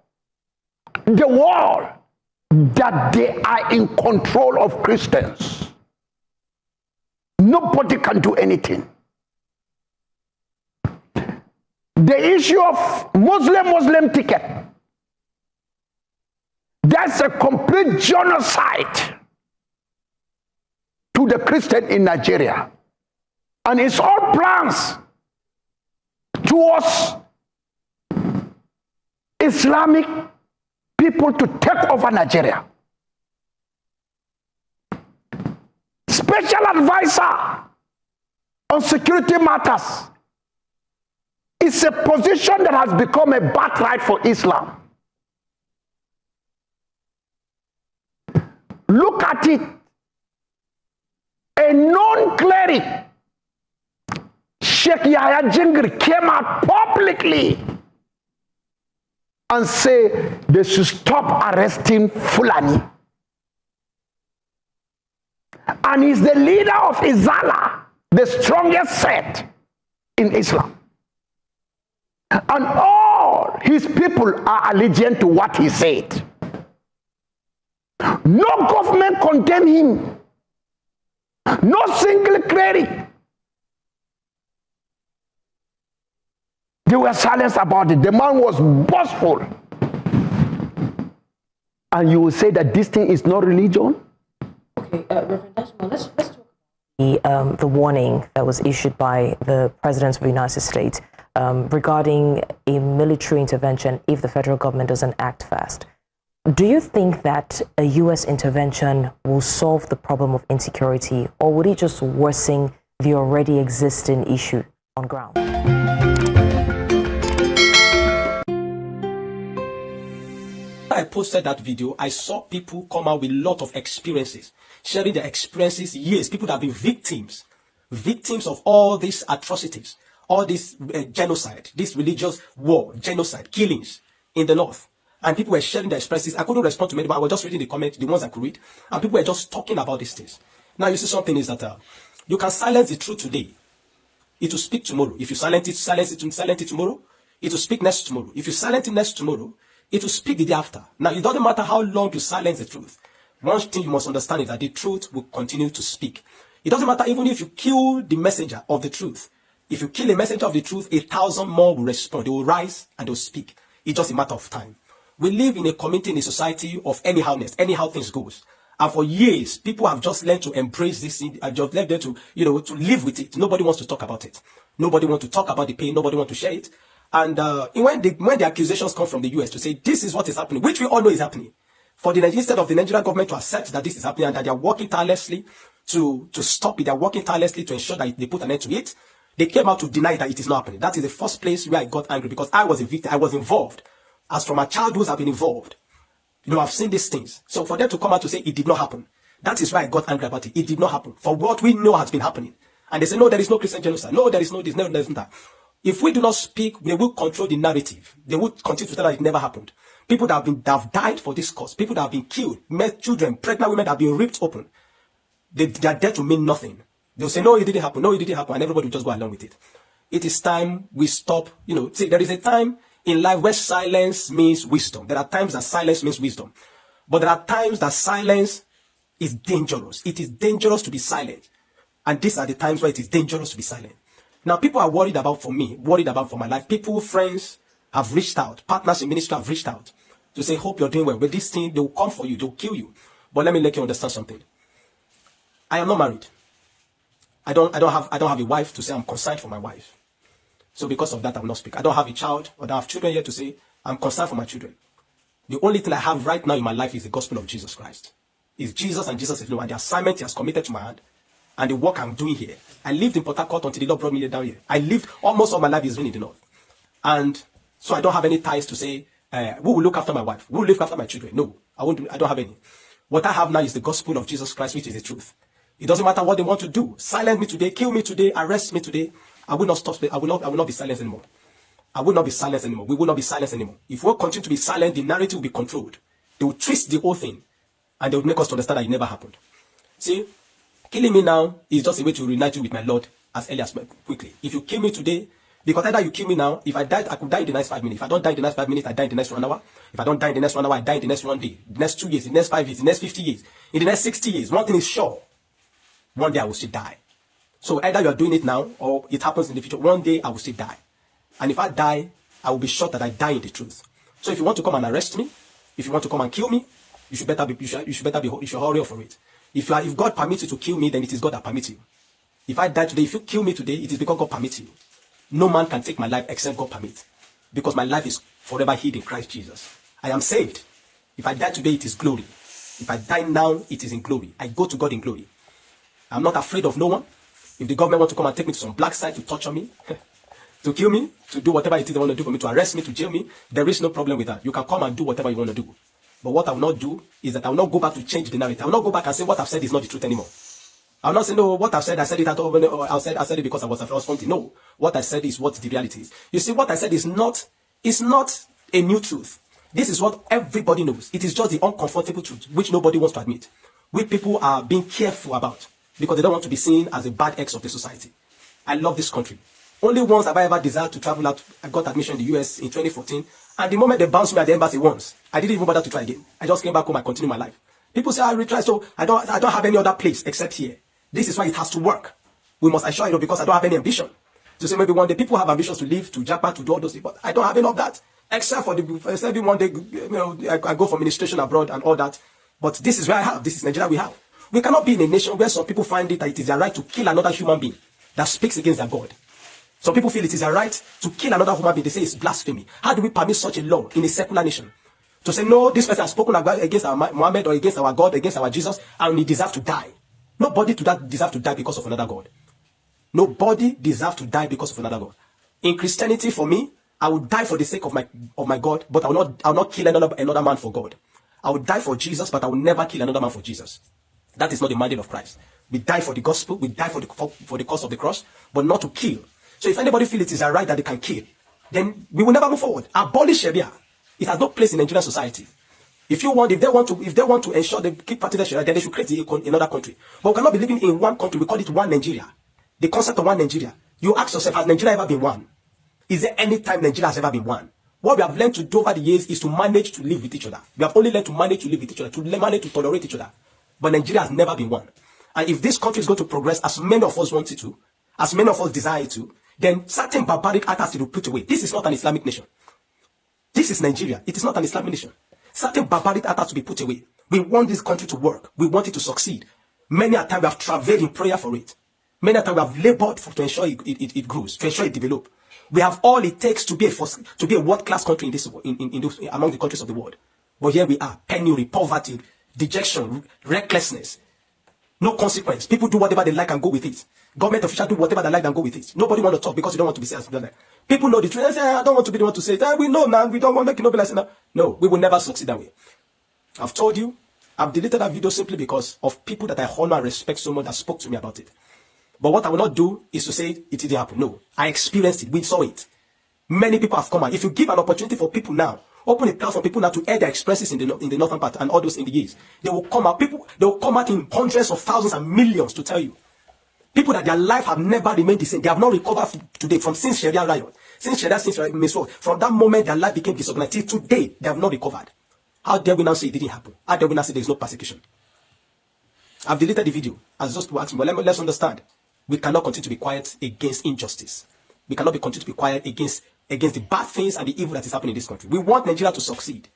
the world that they are in control of Christians. Nobody can do anything. The issue of Muslim ticket, that's a complete genocide to the Christian in Nigeria. And it's all plans towards Islamic people to take over Nigeria. Special advisor on security matters is a position that has become a birthright for Islam. Look at it. A non-cleric, Sheikh Yahya Jingri, came out publicly and say they should stop arresting Fulani. And he's the leader of Izala, the strongest sect in Islam. And all his people are allegiant to what he said. No government condemn him. No single cleric They were silenced about it. The man was boastful. And you will say that this thing is not religion? Okay, Reverend Dashman, let's talk about the warning that was issued by the President of the United States regarding a military intervention if the federal government doesn't act fast. Do you think that a U.S. intervention will solve the problem of insecurity, or would it just worsen the already existing issue on ground? I posted that video, I saw people come out with a lot of experiences, sharing their experiences, years, people that have been victims of all these atrocities, all this genocide, this religious war, genocide, killings in the north. And people were sharing their experiences. I couldn't respond to many, but I was just reading the comments, the ones I could read, and people were just talking about these things. Now, you see, something is that you can silence the truth today. It will speak tomorrow. If you silence it tomorrow, it will speak next tomorrow. If you silence it next tomorrow, it will speak the day after. Now, it doesn't matter how long you silence the truth. One thing you must understand is that the truth will continue to speak. It doesn't matter even if you kill the messenger of the truth. If you kill a messenger of the truth, 1,000 more will respond. They will rise and they will speak. It's just a matter of time. We live in a community, in a society of anyhowness, anyhow things goes. And for years, people have just learned to embrace this, and just left them to, to live with it. Nobody wants to talk about it. Nobody wants to talk about the pain. Nobody wants to share it. And when the accusations come from the US to say this is what is happening, which we all know is happening, instead of the Nigerian government to accept that this is happening and that they are working tirelessly to stop it, they are working tirelessly to ensure that they put an end to it, they came out to deny that it is not happening. That is the first place where I got angry, because I was a victim. I was involved. As from my childhood, I've been involved. I've seen these things. So for them to come out to say it did not happen, that is why I got angry about it. It did not happen. For what we know has been happening. And they say, no, there is no Christian genocide. No, there is no this, no, there isn't that. If we do not speak, they will control the narrative. They will continue to tell that it never happened. People that have died for this cause, people that have been killed, children, pregnant women that have been ripped open, their death will mean nothing. They'll say, no, it didn't happen. No, it didn't happen. And everybody will just go along with it. It is time we stop. See, there is a time in life where silence means wisdom. There are times that silence means wisdom. But there are times that silence is dangerous. It is dangerous to be silent. And these are the times where it is dangerous to be silent. Now, people are worried about for me, worried about for my life. People, friends have reached out. Partners in ministry have reached out to say, hope you're doing well. With this thing, they will come for you. They will kill you. But let me let you understand something. I am not married. I don't have a wife to say I'm concerned for my wife. So because of that, I will not speak. I don't have a child, or I don't have children yet to say I'm concerned for my children. The only thing I have right now in my life is the gospel of Jesus Christ. It's Jesus and Jesus alone, and the assignment he has committed to my hand, and the work I'm doing here. I lived in Port Harcourt until the Lord brought me down here. I lived almost all my life is in the north. And so I don't have any ties to say, who will look after my wife? Who will look after my children? No, I don't have any. What I have now is the gospel of Jesus Christ, which is the truth. It doesn't matter what they want to do. Silence me today, kill me today, arrest me today. I will not stop. I will not be silenced anymore. I will not be silenced anymore. We will not be silenced anymore. If we continue to be silent, the narrative will be controlled. They will twist the whole thing, and they will make us to understand that it never happened. See, killing me now is just a way to reunite you with my Lord as early as quickly. If you kill me today, because either you kill me now, if I died, I could die in the next 5 minutes. If I don't die in the next 5 minutes, I die in the next 1 hour. If I don't die in the next 1 hour, I die in the next 1 day, the next 2 years, the next 5 years, the next 50 years, in the next 60 years. One thing is sure: one day I will still die. So either you are doing it now, or it happens in the future. One day I will still die. And if I die, I will be sure that I die in the truth. So if you want to come and arrest me, if you want to come and kill me, you should hurry up for it. If God permits you to kill me, then it is God that permits you. If I die today, if you kill me today, it is because God permits you. No man can take my life except God permits. Because my life is forever hid in Christ Jesus. I am saved. If I die today, it is glory. If I die now, it is in glory. I go to God in glory. I'm not afraid of no one. If the government want to come and take me to some black site to torture me, to kill me, to do whatever it is they want to do for me, to arrest me, to jail me, there is no problem with that. You can come and do whatever you want to do. But what I will not do is that I will not go back to change the narrative. I will not go back and say what I've said is not the truth anymore. I will not say, no, what I've said, I said it at all, or I said it because I was afraid. No, what I said is what the reality is. You see, what I said is not a new truth. This is what everybody knows. It is just the uncomfortable truth, which nobody wants to admit. We people are being careful about, because they don't want to be seen as a bad ex of the society. I love this country. Only once have I ever desired to travel out. I got admission in the US in 2014. And the moment they bounced me at the embassy once, I didn't even bother to try again. I just came back home and continued my life. People say I retry, so I don't have any other place except here. This is why it has to work. We must assure you, because I don't have any ambition. To say maybe one day people have ambitions to live, to Japan, to do all those things, but I don't have enough of that. Except for maybe one day, I go for ministration abroad and all that. But this is where I have. This is Nigeria we have. We cannot be in a nation where some people find it that it is their right to kill another human being that speaks against their God. Some people feel it is their right to kill another human being. They say it's blasphemy. How do we permit such a law in a secular nation? To say, no, this person has spoken against our Muhammad or against our God, against our Jesus, and he deserves to die. Nobody deserves to die because of another God. Nobody deserves to die because of another God. In Christianity, for me, I would die for the sake of my God, but I will not kill another man for God. I would die for Jesus, but I will never kill another man for Jesus. That is not the mandate of Christ. We die for the gospel, we die for the cause of the cross, but not to kill. So if anybody feels it is a right that they can kill, then we will never move forward. Abolish Sharia. It has no place in Nigerian society. If they want to ensure they keep practicing Sharia, then they should create another country. But we cannot be living in one country. We call it one Nigeria. The concept of one Nigeria. You ask yourself, has Nigeria ever been one? Is there any time Nigeria has ever been one? What we have learned to do over the years is to manage to live with each other. We have only learned to manage to live with each other, to manage to tolerate each other. But Nigeria has never been one. And if this country is going to progress as many of us want it to, as many of us desire it to, then certain barbaric acts have to be put away. This is not an Islamic nation. This is Nigeria. It is not an Islamic nation. Certain barbaric acts have to be put away. We want this country to work. We want it to succeed. Many a time we have traveled in prayer for it. Many a time we have labored to ensure it grows, to ensure it develops. We have all it takes to be a world-class country among the countries of the world. But here we are, penury, poverty, dejection, recklessness. No consequence. People do whatever they like and go with it. Government officials do whatever they like and go with it. Nobody want to talk because you don't want to be said. People know the truth. They say, I don't want to be the one to say it. We know now. We don't want to make it no be like that. No, we will never succeed that way. I've told you, I've deleted that video simply because of people that I honor and respect so much that spoke to me about it. But what I will not do is to say it didn't happen. No, I experienced it. We saw it. Many people have come out. If you give an opportunity for people now, open a platform for people now to air their experiences in the northern part and all those in the years, they will come out. They will come out in hundreds of thousands and millions to tell you. People that their life have never remained the same. They have not recovered today since Sharia riot. Since from that moment their life became disorganized. Till today, they have not recovered. How dare we now say it didn't happen? How dare we now say there is no persecution? I've deleted the video as just to ask me, but let's understand. We cannot continue to be quiet against injustice. We cannot continue to be quiet against the bad things and the evil that is happening in this country. We want Nigeria to succeed.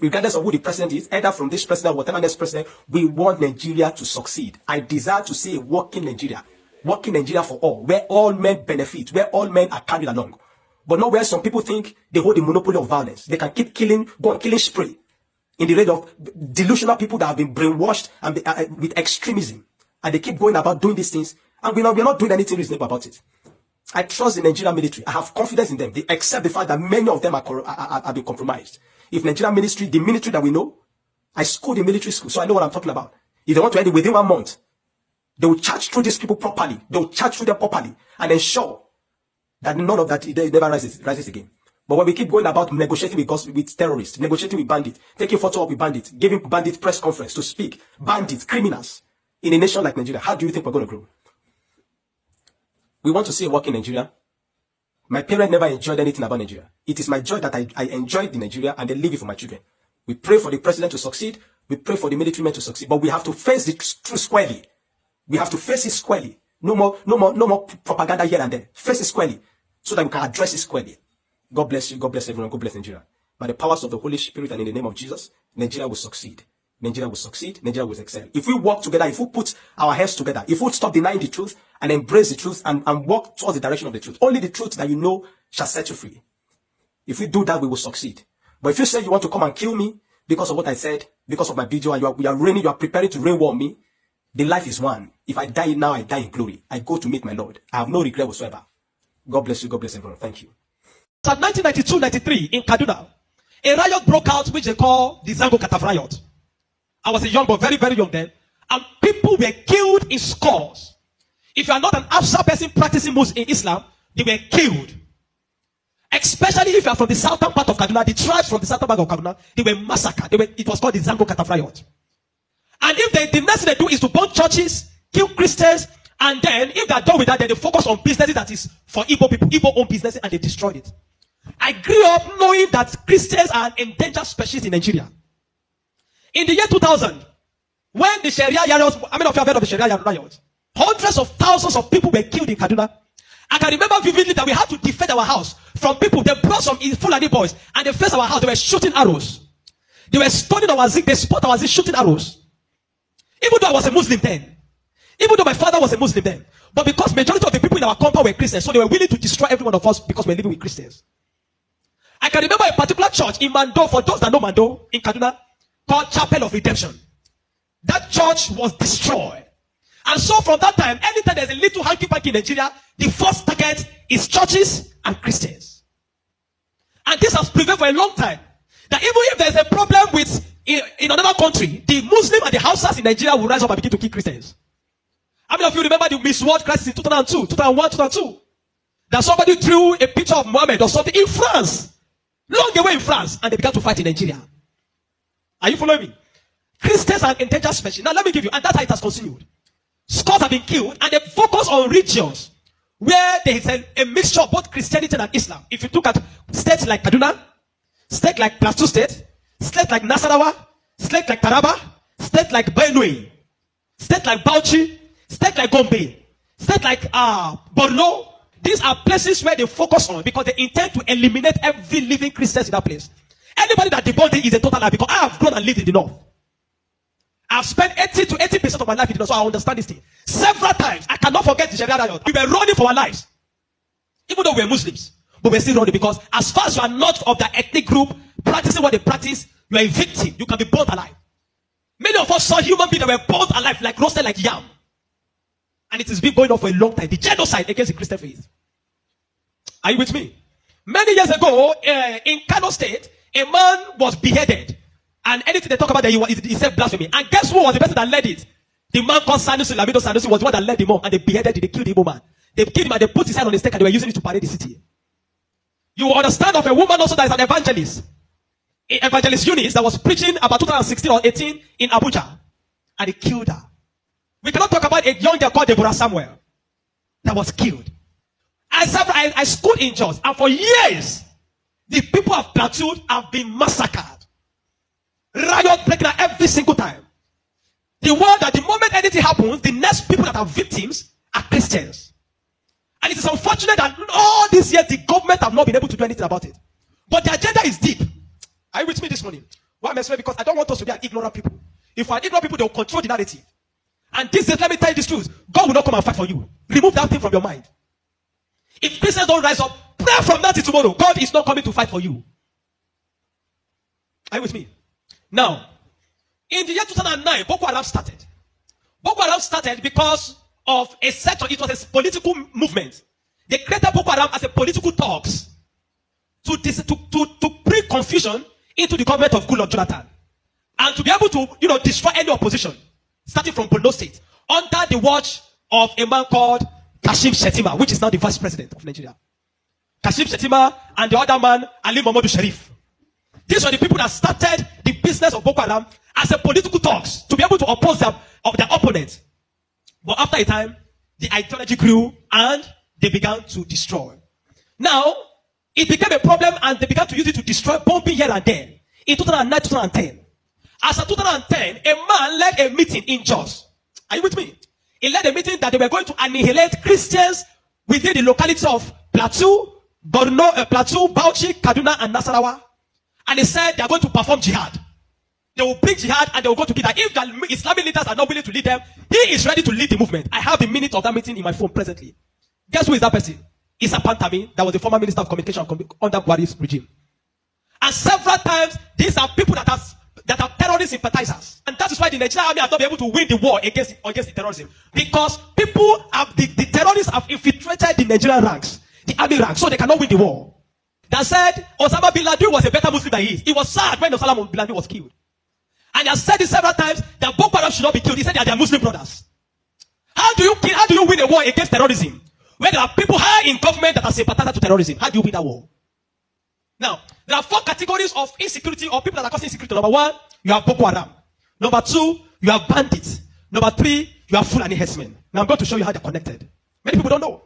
Regardless of who the president is, either from this president or whatever next president, we want Nigeria to succeed. I desire to see a working Nigeria for all, where all men benefit, where all men are carried along. But not where some people think they hold the monopoly of violence. They can keep killing spree in the rate of delusional people that have been brainwashed and with extremism. And they keep going about doing these things. And we're not doing anything reasonable about it. I trust the Nigerian military. I have confidence in them. They accept the fact that many of them are being compromised. If Nigerian military, the military that we know, I schooled in military school, so I know what I'm talking about. If they want to end it within 1 month, they will charge through these people properly. They will charge through them properly and ensure that none of that never rises again. But when we keep going about negotiating with terrorists, negotiating with bandits, taking photo up with bandits, giving bandits press conference to speak, bandits, criminals, in a nation like Nigeria, how do you think we're going to grow? We want to see a working Nigeria. My parents never enjoyed anything about Nigeria. It is my joy that I enjoyed the Nigeria and then leave it for my children. We pray for the president to succeed. We pray for the military men to succeed. But we have to face the truth squarely. We have to face it squarely. No more propaganda here and there. Face it squarely so that we can address it squarely. God bless you. God bless everyone. God bless Nigeria. By the powers of the Holy Spirit and in the name of Jesus, Nigeria will succeed. Nigeria will succeed. Nigeria will excel. If we work together, if we put our heads together, if we stop denying the truth and embrace the truth and walk towards the direction of the truth, only the truth that you know shall set you free. If we do that, we will succeed. But if you say you want to come and kill me because of what I said, because of my video, and you are preparing to rain war on me, the life is one. If I die now, I die in glory. I go to meet my Lord. I have no regret whatsoever. God bless you. God bless everyone. Thank you. So 1992-93 in Kaduna, a riot broke out which they call the Zango Kataf riot. I was a young boy, very, very young then. And people were killed in scores. If you are not an Afsa person practicing Muslim in Islam, they were killed. Especially if you are from the southern part of Kaduna, the tribes from the southern part of Kaduna, they were massacred. It was called the Zango Kataf riot. And if the next thing they do is to burn churches, kill Christians, and then if they are done with that, then they focus on businesses that is for Igbo people, Igbo-owned businesses, and they destroyed it. I grew up knowing that Christians are an endangered species in Nigeria. In the year 2000, when the Sharia riots, how many of you have heard of the Sharia riots? Hundreds of thousands of people were killed in Kaduna. I can remember vividly that we had to defend our house from people. They brought some Fulani boys and they faced our house. They were shooting arrows. They were stoning our zinc. They spot our zinc shooting arrows. Even though I was a Muslim then. Even though my father was a Muslim then. But because majority of the people in our compound were Christians, so they were willing to destroy every one of us because we were living with Christians. I can remember a particular church in Mando, for those that know Mando, in Kaduna, called Chapel of Redemption. That church was destroyed. And so from that time, anytime there's a little hanky-panky in Nigeria, the first target is churches and Christians. And this has prevailed for a long time. That even if there's a problem in another country, the Muslim and the Hausas in Nigeria will rise up and begin to kill Christians. How many of you remember the Miss World crisis in 2002, 2001, 2002? That somebody drew a picture of Muhammad or something in France. Long away in France, and they began to fight in Nigeria. Are you following me? Christians are endangered species. Now let me give you, and that's how it has continued. Scores have been killed, and they focus on regions where there is a mixture of both Christianity and Islam. If you look at states like Kaduna, states like Plateau State, states like Nasarawa, states like Taraba, states like Benue, states like Bauchi, states like Gombe, states like Borno. These are places where they focus on because they intend to eliminate every living Christian in that place. Anybody that debunks it is a total lie, because I have grown and lived in the north. I've spent 80 to 80% of my life in the north, so I understand this thing. Several times, I cannot forget the Sharia riot. We were running for our lives. Even though we were Muslims, but we're still running because as far as you are not of the ethnic group practicing what they practice, you are a victim. You can be burnt alive. Many of us saw human beings that were burnt alive, like roasted like yam. And it has been going on for a long time. The genocide against the Christian faith. Are you with me? Many years ago, in Kano State, a man was beheaded. And anything they talk about, he said blasphemy. And guess who was the person that led it? The man called Sanusi, Lamido Sanusi, was the one that led the mob. And they beheaded it. They killed the Igbo man. They killed him and they put his head on the stake and they were using it to parade the city. You will understand of a woman also that is an evangelist. Evangelist Eunice that was preaching about 2016 or 18 in Abuja. And they killed her. We cannot talk about a young girl called Deborah Samuel that was killed. I schooled in Jos, and for years, the people of Plateau have been massacred. Riot breaking out every single time. The world that the moment anything happens, the next people that are victims are Christians. And it is unfortunate that all these years, the government have not been able to do anything about it. But the agenda is deep. Are you with me this morning? Why am I saying? Because I don't want us to be an ignorant people. If we're ignorant people, they will control the narrative. And this is, let me tell you this truth. God will not come and fight for you. Remove that thing from your mind. If Christians don't rise up, pray from now till tomorrow. God is not coming to fight for you. Are you with me? Now, in the year 2009, Boko Haram started. Boko Haram started because of a section. It was a political movement. They created Boko Haram as a political talks to bring confusion into the government of Goodluck Jonathan, and to be able to destroy any opposition, starting from Borno State, under the watch of a man called Kashim Shettima, which is now the vice president of Nigeria. Kashim Shettima and the other man, Ali Mohammed Sharif. These were the people that started the business of Boko Haram as a political talks to be able to oppose their opponents. But after a time, the ideology grew and they began to destroy. Now, it became a problem and they began to use it to destroy, bombing here and there. In 2009, 2010. As of 2010, a man led a meeting in Jos. Are you with me? He led a meeting that they were going to annihilate Christians within the locality of Plateau, Borno, Plateau, Bauchi, Kaduna, and Nasarawa. And he said they are going to perform jihad. They will bring jihad and they will go to kill. If the Islamic leaders are not willing to lead them, he is ready to lead the movement. I have the minute of that meeting in my phone presently. Guess who is that person? Issa Pantami, that was the former minister of communication under Buhari's regime. And several times, these are people that are terrorist sympathizers. And that is why the Nigerian army have not been able to win the war against the terrorism. Because people have, the terrorists have infiltrated the Nigerian ranks, the army ranks, so they cannot win the war. That said, Osama bin Laden was a better Muslim than he is. He was sad when Osama bin Laden was killed. And he has said it several times that Boko Haram should not be killed. He said they are their Muslim brothers. How do you win a war against terrorism? When there are people high in government that are sympathizers to terrorism, how do you win that war? Now, there are 4 categories of insecurity or people that are causing insecurity. Number 1, you have Boko Haram. Number 2, you have bandits. Number 3, you have Fulani herdsmen. Now I'm going to show you how they're connected. Many people don't know.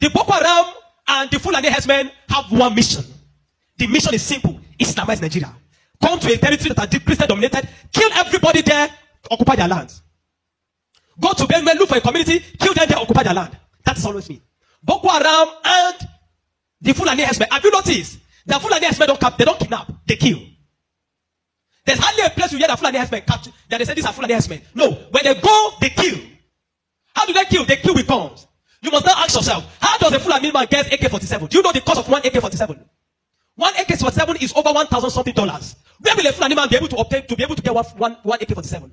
The Boko Haram and the Fulani herdsmen have one mission. The mission is simple: Islamize Nigeria. Come to a territory that are Christian dominated, kill everybody there, occupy their land. Go to Benue, look for a community, kill them there, occupy their land. That's always me. Boko Haram and the Fulani herdsmen. Have you noticed? The Fulani herdsmen they don't kidnap, they kill. There's hardly a place you hear the Fulani herdsmen capture that they say these are Fulani herdsmen. No, when they go, they kill. How do they kill? They kill with guns. You must now ask yourself, how does a Fulani man get AK-47? Do you know the cost of one AK-47? One AK-47 is over $1,000 something. Where will a Fulani man be able to obtain to be able to get one AK-47?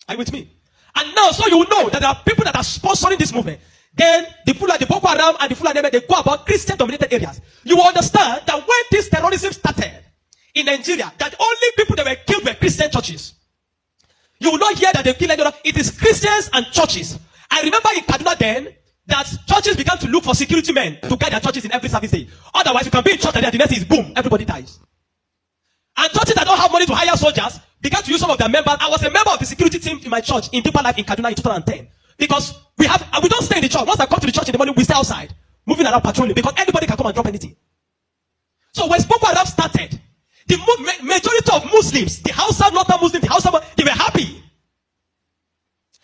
Are you with me? And now, so you know that there are people that are sponsoring this movement. Then the Boko Haram and the Fulani, they go about Christian-dominated areas. You will understand that when this terrorism started in Nigeria, that only people that were killed were Christian churches. You will not hear that they kill anyone. It is Christians and churches. I remember in Kaduna then that churches began to look for security men to guide their churches in every service day. Otherwise, you can be in church and the next is boom, everybody dies. And churches that don't have money to hire soldiers began to use some of their members. I was a member of the security team in my church in Deeper Life in Kaduna in 2010. Because we don't stay in the church. Once I come to the church in the morning, we stay outside, moving around patrolling, because anybody can come and drop anything. So when Boko Haram started, the majority of Muslims, the Hausa, Northern Muslims, the Hausa, they were happy.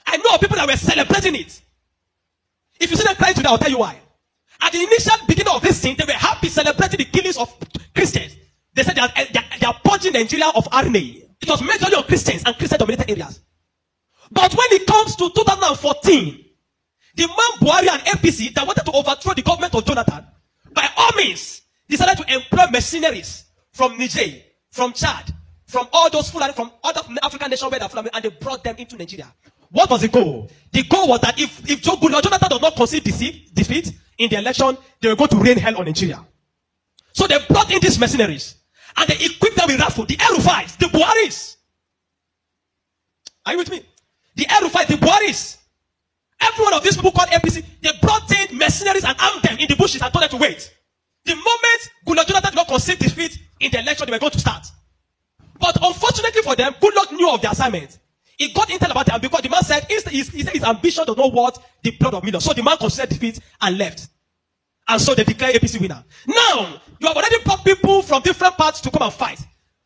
I know people that were celebrating it. If you see them crying today, I'll tell you why. At the initial beginning of this thing, they were happy celebrating the killings of Christians. They said they are purging Nigeria of RNA. It was majorly on Christians and Christian-dominated areas. But when it comes to 2014, the man Buhari and APC that wanted to overthrow the government of Jonathan, by all means, decided to employ mercenaries from Niger, from Chad, from all those Fulani, from other African nations where they're Fulani, and they brought them into Nigeria. What was the goal? The goal was that if Jonathan does not concede defeat in the election, they were going to rain hell on Nigeria. So they brought in these mercenaries, and they equipped them with rifles, the Aerofiles, the Buharis. Are you with me? The Aerofiles, the Buharis. Every one of these people called APC, they brought in mercenaries and armed them in the bushes and told them to wait. The moment Jonathan did not concede defeat in the election, they were going to start. But unfortunately for them, Goodluck knew of the assignment. He got intel about it, because the man said he said his ambition does not want the blood of millions. So the man conceded defeat and left. And so they declared APC winner. Now, you have already brought people from different parts to come and fight.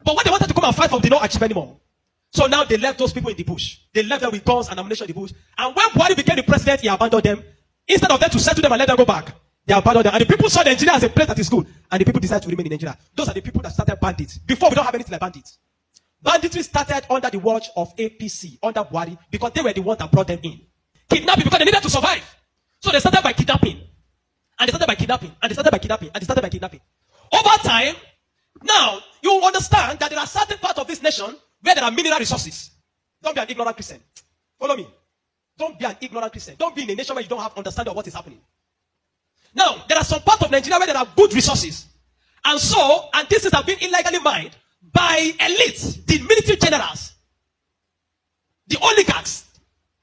But when they wanted to come and fight, they don't achieve anymore. So now they left those people in the bush. They left them with guns and ammunition in the bush. And when Buhari became the president, he abandoned them. Instead of them to settle them and let them go back, they abandoned them. And the people saw Nigeria as a place that is good. And the people decided to remain in Nigeria. Those are the people that started bandits. Before, we don't have anything like bandits. Banditry started under the watch of APC, under Buhari, because they were the ones that brought them in. Kidnapping, because they needed to survive. So they started by kidnapping. And they started by kidnapping. And they started by kidnapping. And they started by kidnapping. Over time, now, you understand that there are certain parts of this nation where there are mineral resources. Don't be an ignorant Christian. Follow me. Don't be an ignorant Christian. Don't be in a nation where you don't have understanding of what is happening. Now, there are some parts of Nigeria where there are good resources. And this is been illegally mined by elites, the military generals, the oligarchs,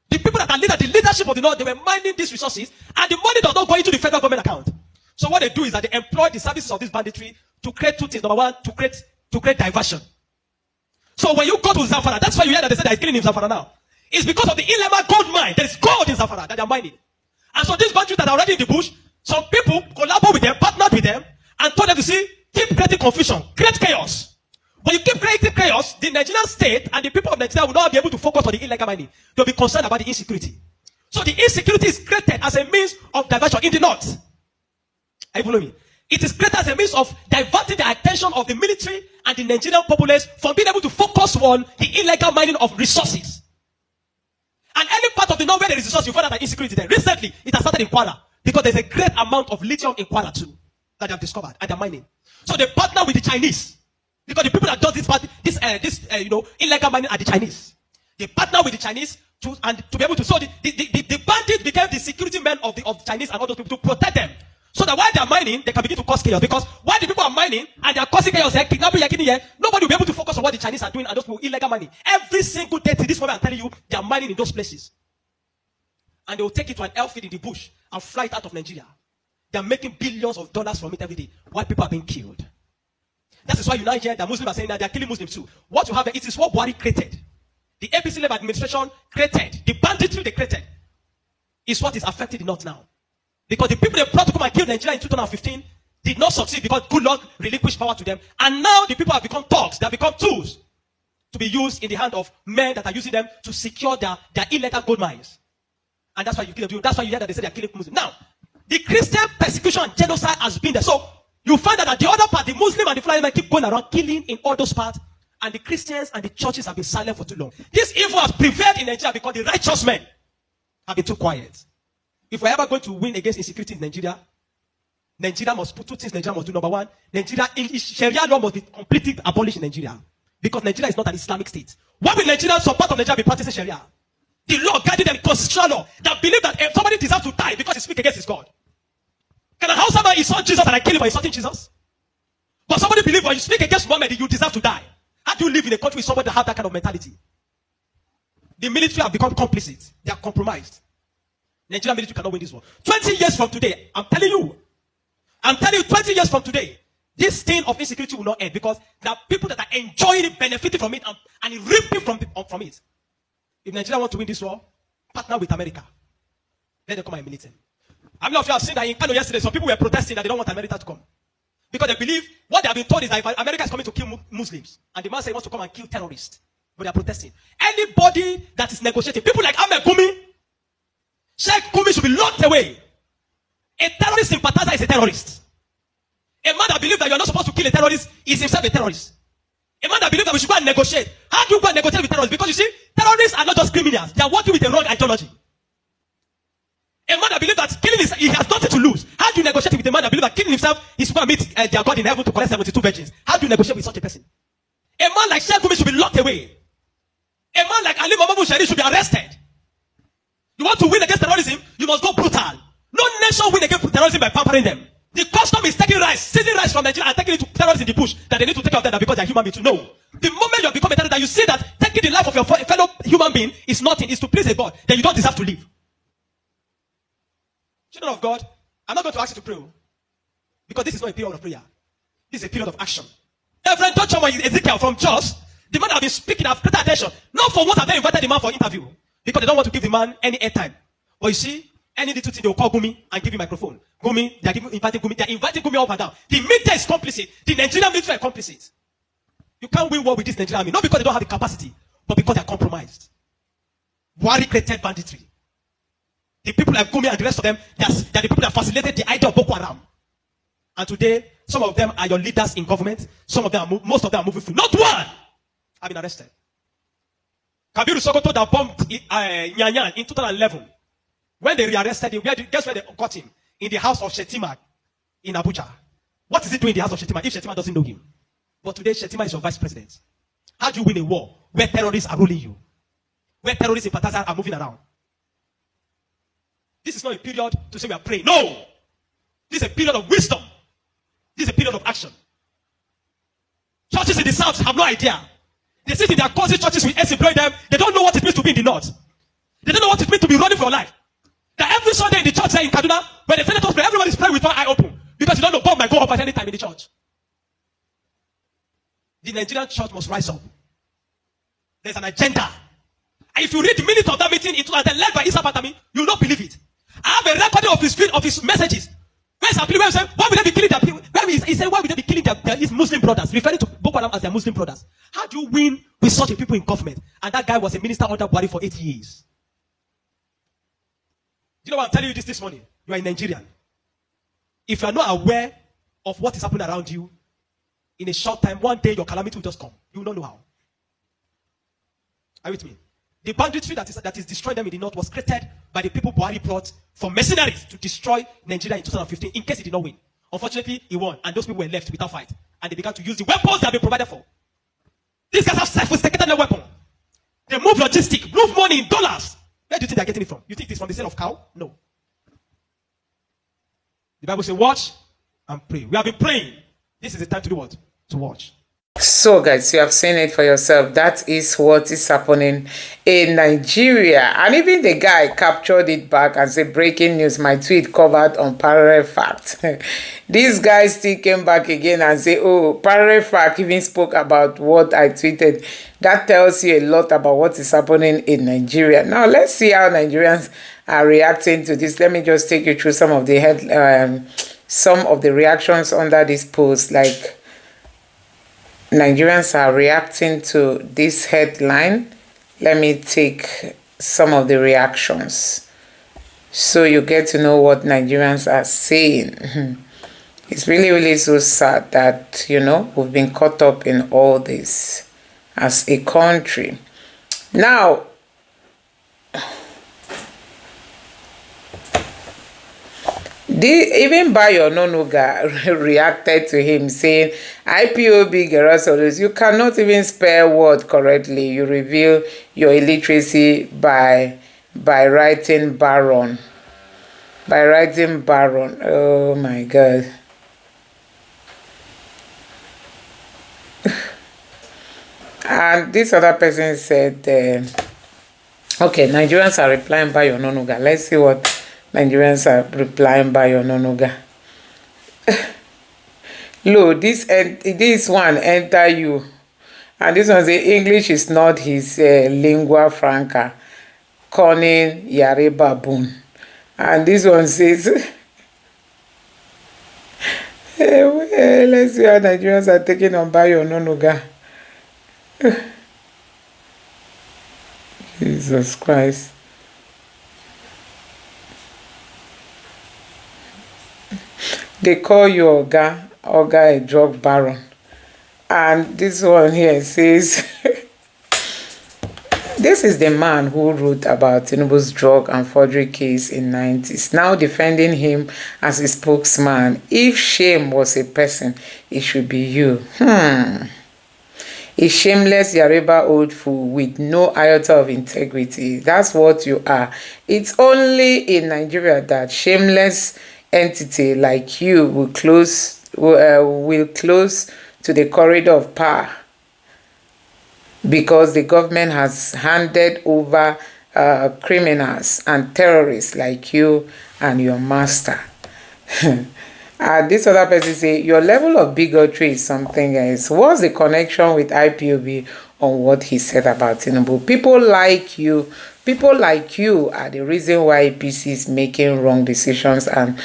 the people that are the leadership of the North. They were mining these resources, and the money does not go into the federal government account. So what they do is that they employ the services of this banditry to create two things. Number one, to create diversion. So when you go to Zamfara, that's why you hear that they say they're killing in Zamfara now. It's because of the Ilema gold mine. There is gold in Zamfara that they're mining. And so these bandits that are already in the bush, some people collaborate with them, partnered with them, and told them to keep creating confusion, create chaos. When you keep creating chaos, the Nigerian state and the people of Nigeria will not be able to focus on the illegal mining. They'll be concerned about the insecurity. So the insecurity is created as a means of diversion in the north. Are you following me? It is created as a means of diverting the attention of the military and the Nigerian populace from being able to focus on the illegal mining of resources. And any part of the north where there is resource, you find out that insecurity there. Recently, it has started in Kwara, because there's a great amount of lithium in Kwara too that they have discovered and they're mining. So they partner with the Chinese, because the people that do this illegal mining are the Chinese. They partner with the Chinese to be able to. So the bandits became the security men of the Chinese and all those people to protect them. So that while they are mining, they can begin to cause chaos. Because while the people are mining and they are causing chaos, kidnapping, nobody will be able to focus on what the Chinese are doing and those people illegal mining. Every single day to this moment, I'm telling you, they are mining in those places. And they will take it to an airfield in the bush and fly it out of Nigeria. They are making billions of dollars from it every day while people are being killed. That is why you now hear that Muslims are saying that they are killing Muslims too. What you have, it is what Buhari created. The APC-led administration created. The banditry they created is what is affecting the North now. Because the people they brought to come and kill Nigeria in 2015 did not succeed because Goodluck relinquished power to them. And now the people have become thugs. They have become tools to be used in the hand of men that are using them to secure their illegal gold mines. And that's why you kill them. That's why you hear that they say they're killing Muslims. Now, the Christian persecution and genocide has been there. So you find that at the other part, the Muslim and the Fulani men keep going around killing in all those parts, and the Christians and the churches have been silent for too long. This evil has prevailed in Nigeria because the righteous men have been too quiet. If we're ever going to win against insecurity in Nigeria, Nigeria must put two things Nigeria must do. Number one, Nigeria, Sharia law must be completely abolished in Nigeria. Because Nigeria is not an Islamic state. Why will Nigeria, some part of Nigeria, be practicing Sharia? The law guiding them, constitutional law, that believe that if somebody deserves to die because he speaks against his God. Can a house man insult Jesus and I kill him for insulting Jesus? But somebody believe when you speak against Muhammad, you deserve to die. How do you live in a country with somebody that have that kind of mentality? The military have become complicit. They are compromised. Nigerian military cannot win this war. 20 years from today, I'm telling you, 20 years from today, this thing of insecurity will not end because there are people that are enjoying it, benefiting from it, and reaping from it. If Nigeria wants to win this war, partner with America. Let them come and militate. How many of you have seen that in Kano yesterday, some people were protesting that they don't want America to come? Because they believe what they have been told is that if America is coming to kill Muslims, and the man said he wants to come and kill terrorists, but they are protesting. Anybody that is negotiating, people like Ahmed Gumi, Sheikh Gumi should be locked away. A terrorist sympathizer is a terrorist. A man that believes that you are not supposed to kill a terrorist is himself a terrorist. A man that believes that we should go and negotiate. How do you go and negotiate with terrorists? Because you see, terrorists are not just criminals. They are working with the wrong ideology. A man that believes that killing he has nothing to lose. How do you negotiate with a man that believes that killing himself is going to meet their God in heaven to collect 72 virgins? How do you negotiate with such a person? A man like Sheikh Gumi should be locked away. A man like Ali Mohamed Shari should be arrested. You want to win against terrorism, you must go brutal. No nation win against terrorism by pampering them. The custom is taking rice, seizing rice from Nigeria and taking it to terrorists in the bush that they need to take care of them because they are human beings. No. The moment you have become a terrorist, that you see that taking the life of your fellow human being is nothing, is to please a God, then you don't deserve to live. Children of God, I'm not going to ask you to pray because this is not a period of prayer. This is a period of action. Reverend Dr. Ezekiel from Jos, the man I've been speaking, I've paid attention. Not for what I've invited the man for interview because they don't want to give the man any airtime. But you see, any little thing they will call Gumi and give him microphone. Gumi, they are inviting Gumi up and down. The media is complicit. The Nigerian military are complicit. You can't win war with this Nigerian army, not because they don't have the capacity, but because they are compromised. Buhari created banditry. The people like Gumi and the rest of them, they are the people that facilitated the idea of Boko Haram. And today, some of them are your leaders in government. Some of them, most of them are moving free. Not one have been arrested. Kabiru Sokoto that bombed Nyanyan in 2011. When they rearrested him, guess where they got him? In the house of Shetima in Abuja. What is he doing in the house of Shetima if Shetima doesn't know him? But today, Shetima is your vice president. How do you win a war where terrorists are ruling you? Where terrorists sympathizers are moving around? This is not a period to say we are praying. No! This is a period of wisdom. This is a period of action. Churches in the south have no idea. They sit in their cozy churches with employ them. They don't know what it means to be in the north. They don't know what it means to be running for your life. That every Sunday in the church there in Kaduna, when the senators pray, everybody's praying with one eye open. Because you don't know God might go up at any time in the church. The Nigerian church must rise up. There's an agenda. And if you read the minutes of that meeting in 2010 led by Isa Patami, you will not believe it. I have a recording of his messages. Where he said, why would they be killing their people? He said, why would they be killing his Muslim brothers? Referring to Boko Haram as their Muslim brothers. How do you win with such a people in government? And that guy was a minister under Buhari for 8 years. Do you know what I'm telling you this morning? You are a Nigerian. If you are not aware of what is happening around you, in a short time, one day your calamity will just come. You will not know how. Are you with me? The banditry that is destroying them in the north was created by the people Buhari brought for mercenaries to destroy Nigeria in 2015 in case he did not win. Unfortunately, he won, and those people were left without fight. And they began to use the weapons that have been provided for. These guys have sophisticated weapon. They move logistics, move money in dollars. Where do you think they're getting it from? You think it's from the sale of cow? No. The Bible says, watch and pray. We have been praying. This is the time to do what? To watch. So guys, you have seen it for yourself. That is what is happening in Nigeria. And even the guy captured it back and said, breaking news, my tweet covered on Parallel Fact. This guy still came back again and said, oh, Parallel Fact even spoke about what I tweeted. That tells you a lot about what is happening in Nigeria. Now, let's see how Nigerians are reacting to this. Let me just take you through some of the reactions under this post. Like, Nigerians are reacting to this headline. Let me take some of the reactions. so you get to know what Nigerians are saying. It's really, really so sad that, you know, we've been caught up in all this as a country. Now, even Bayo Ononuga reacted to him saying, IPOB Gerasolos, you cannot even spell word correctly. You reveal your illiteracy by writing Baron. By writing Baron. Oh my God. And this other person said, okay, Nigerians are replying by Ononuga. Let's see what Nigerians are replying by Ononuga. Lo, this one enter you. And this one say English is not his lingua franca. Calling Yare Baboon. And this one says, let's see how Nigerians are taking on Bayo Ononuga. Jesus Christ. They call you Oga a drug baron. And this one here says, this is the man who wrote about Tinubu's drug and forgery case in 90s, now defending him as a spokesman. If shame was a person, it should be you. A shameless Yoruba old fool with no iota of integrity. That's what you are. It's only in Nigeria that shameless entity like you will close to the corridor of power, because the government has handed over criminals and terrorists like you and your master. This other person say, your level of bigotry is something else. What's the connection with IPOB on what he said about Tinubu? People like you are the reason why APC is making wrong decisions and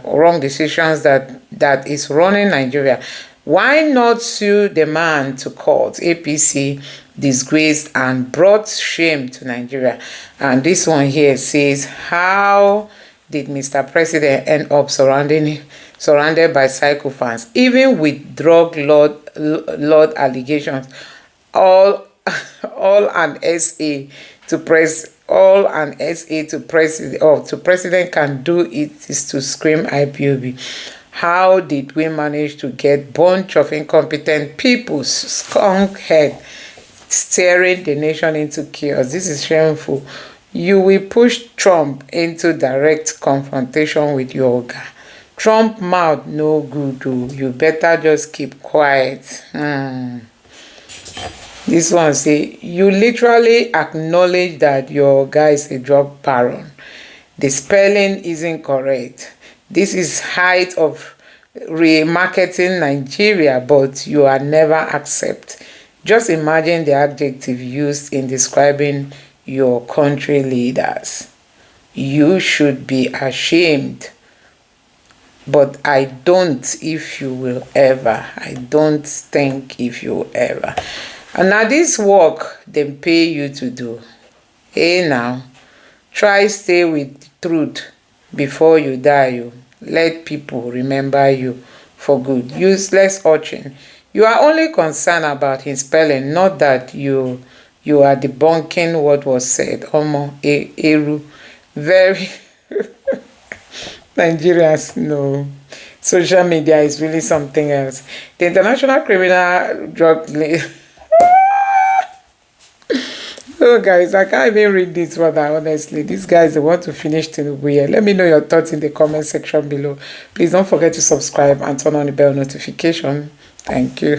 wrong decisions that is running Nigeria. Why not sue the man to court? APC disgraced and brought shame to Nigeria. And this one here says, how did Mr. President end up surrounded by sycophants, even with drug lord allegations? All an SA to president can do it is to scream IPOB. How did we manage to get bunch of incompetent people, skunk head, steering the nation into chaos? This is shameful. You will push Trump into direct confrontation with your guy. Trump mouth no good, oh. You better just keep quiet. This one say, you literally acknowledge that your guy is a drug baron. The spelling isn't correct. This is height of remarketing Nigeria, but you are never accept. Just imagine the adjective used in describing your country leaders. You should be ashamed. But I don't think if you will ever. And now this work they pay you to do. Hey now, try stay with truth before you die. You let people remember you for good. Useless urchin. You are only concerned about his spelling, not that you are debunking what was said. Omo Eru. Very Nigerians know. Social media is really something else. The International Criminal Drug Oh guys, I can't even read this one, honestly. These guys, they want to finish Tinubu here. Let me know your thoughts in the comment section below. Please don't forget to subscribe and turn on the bell notification. Thank you.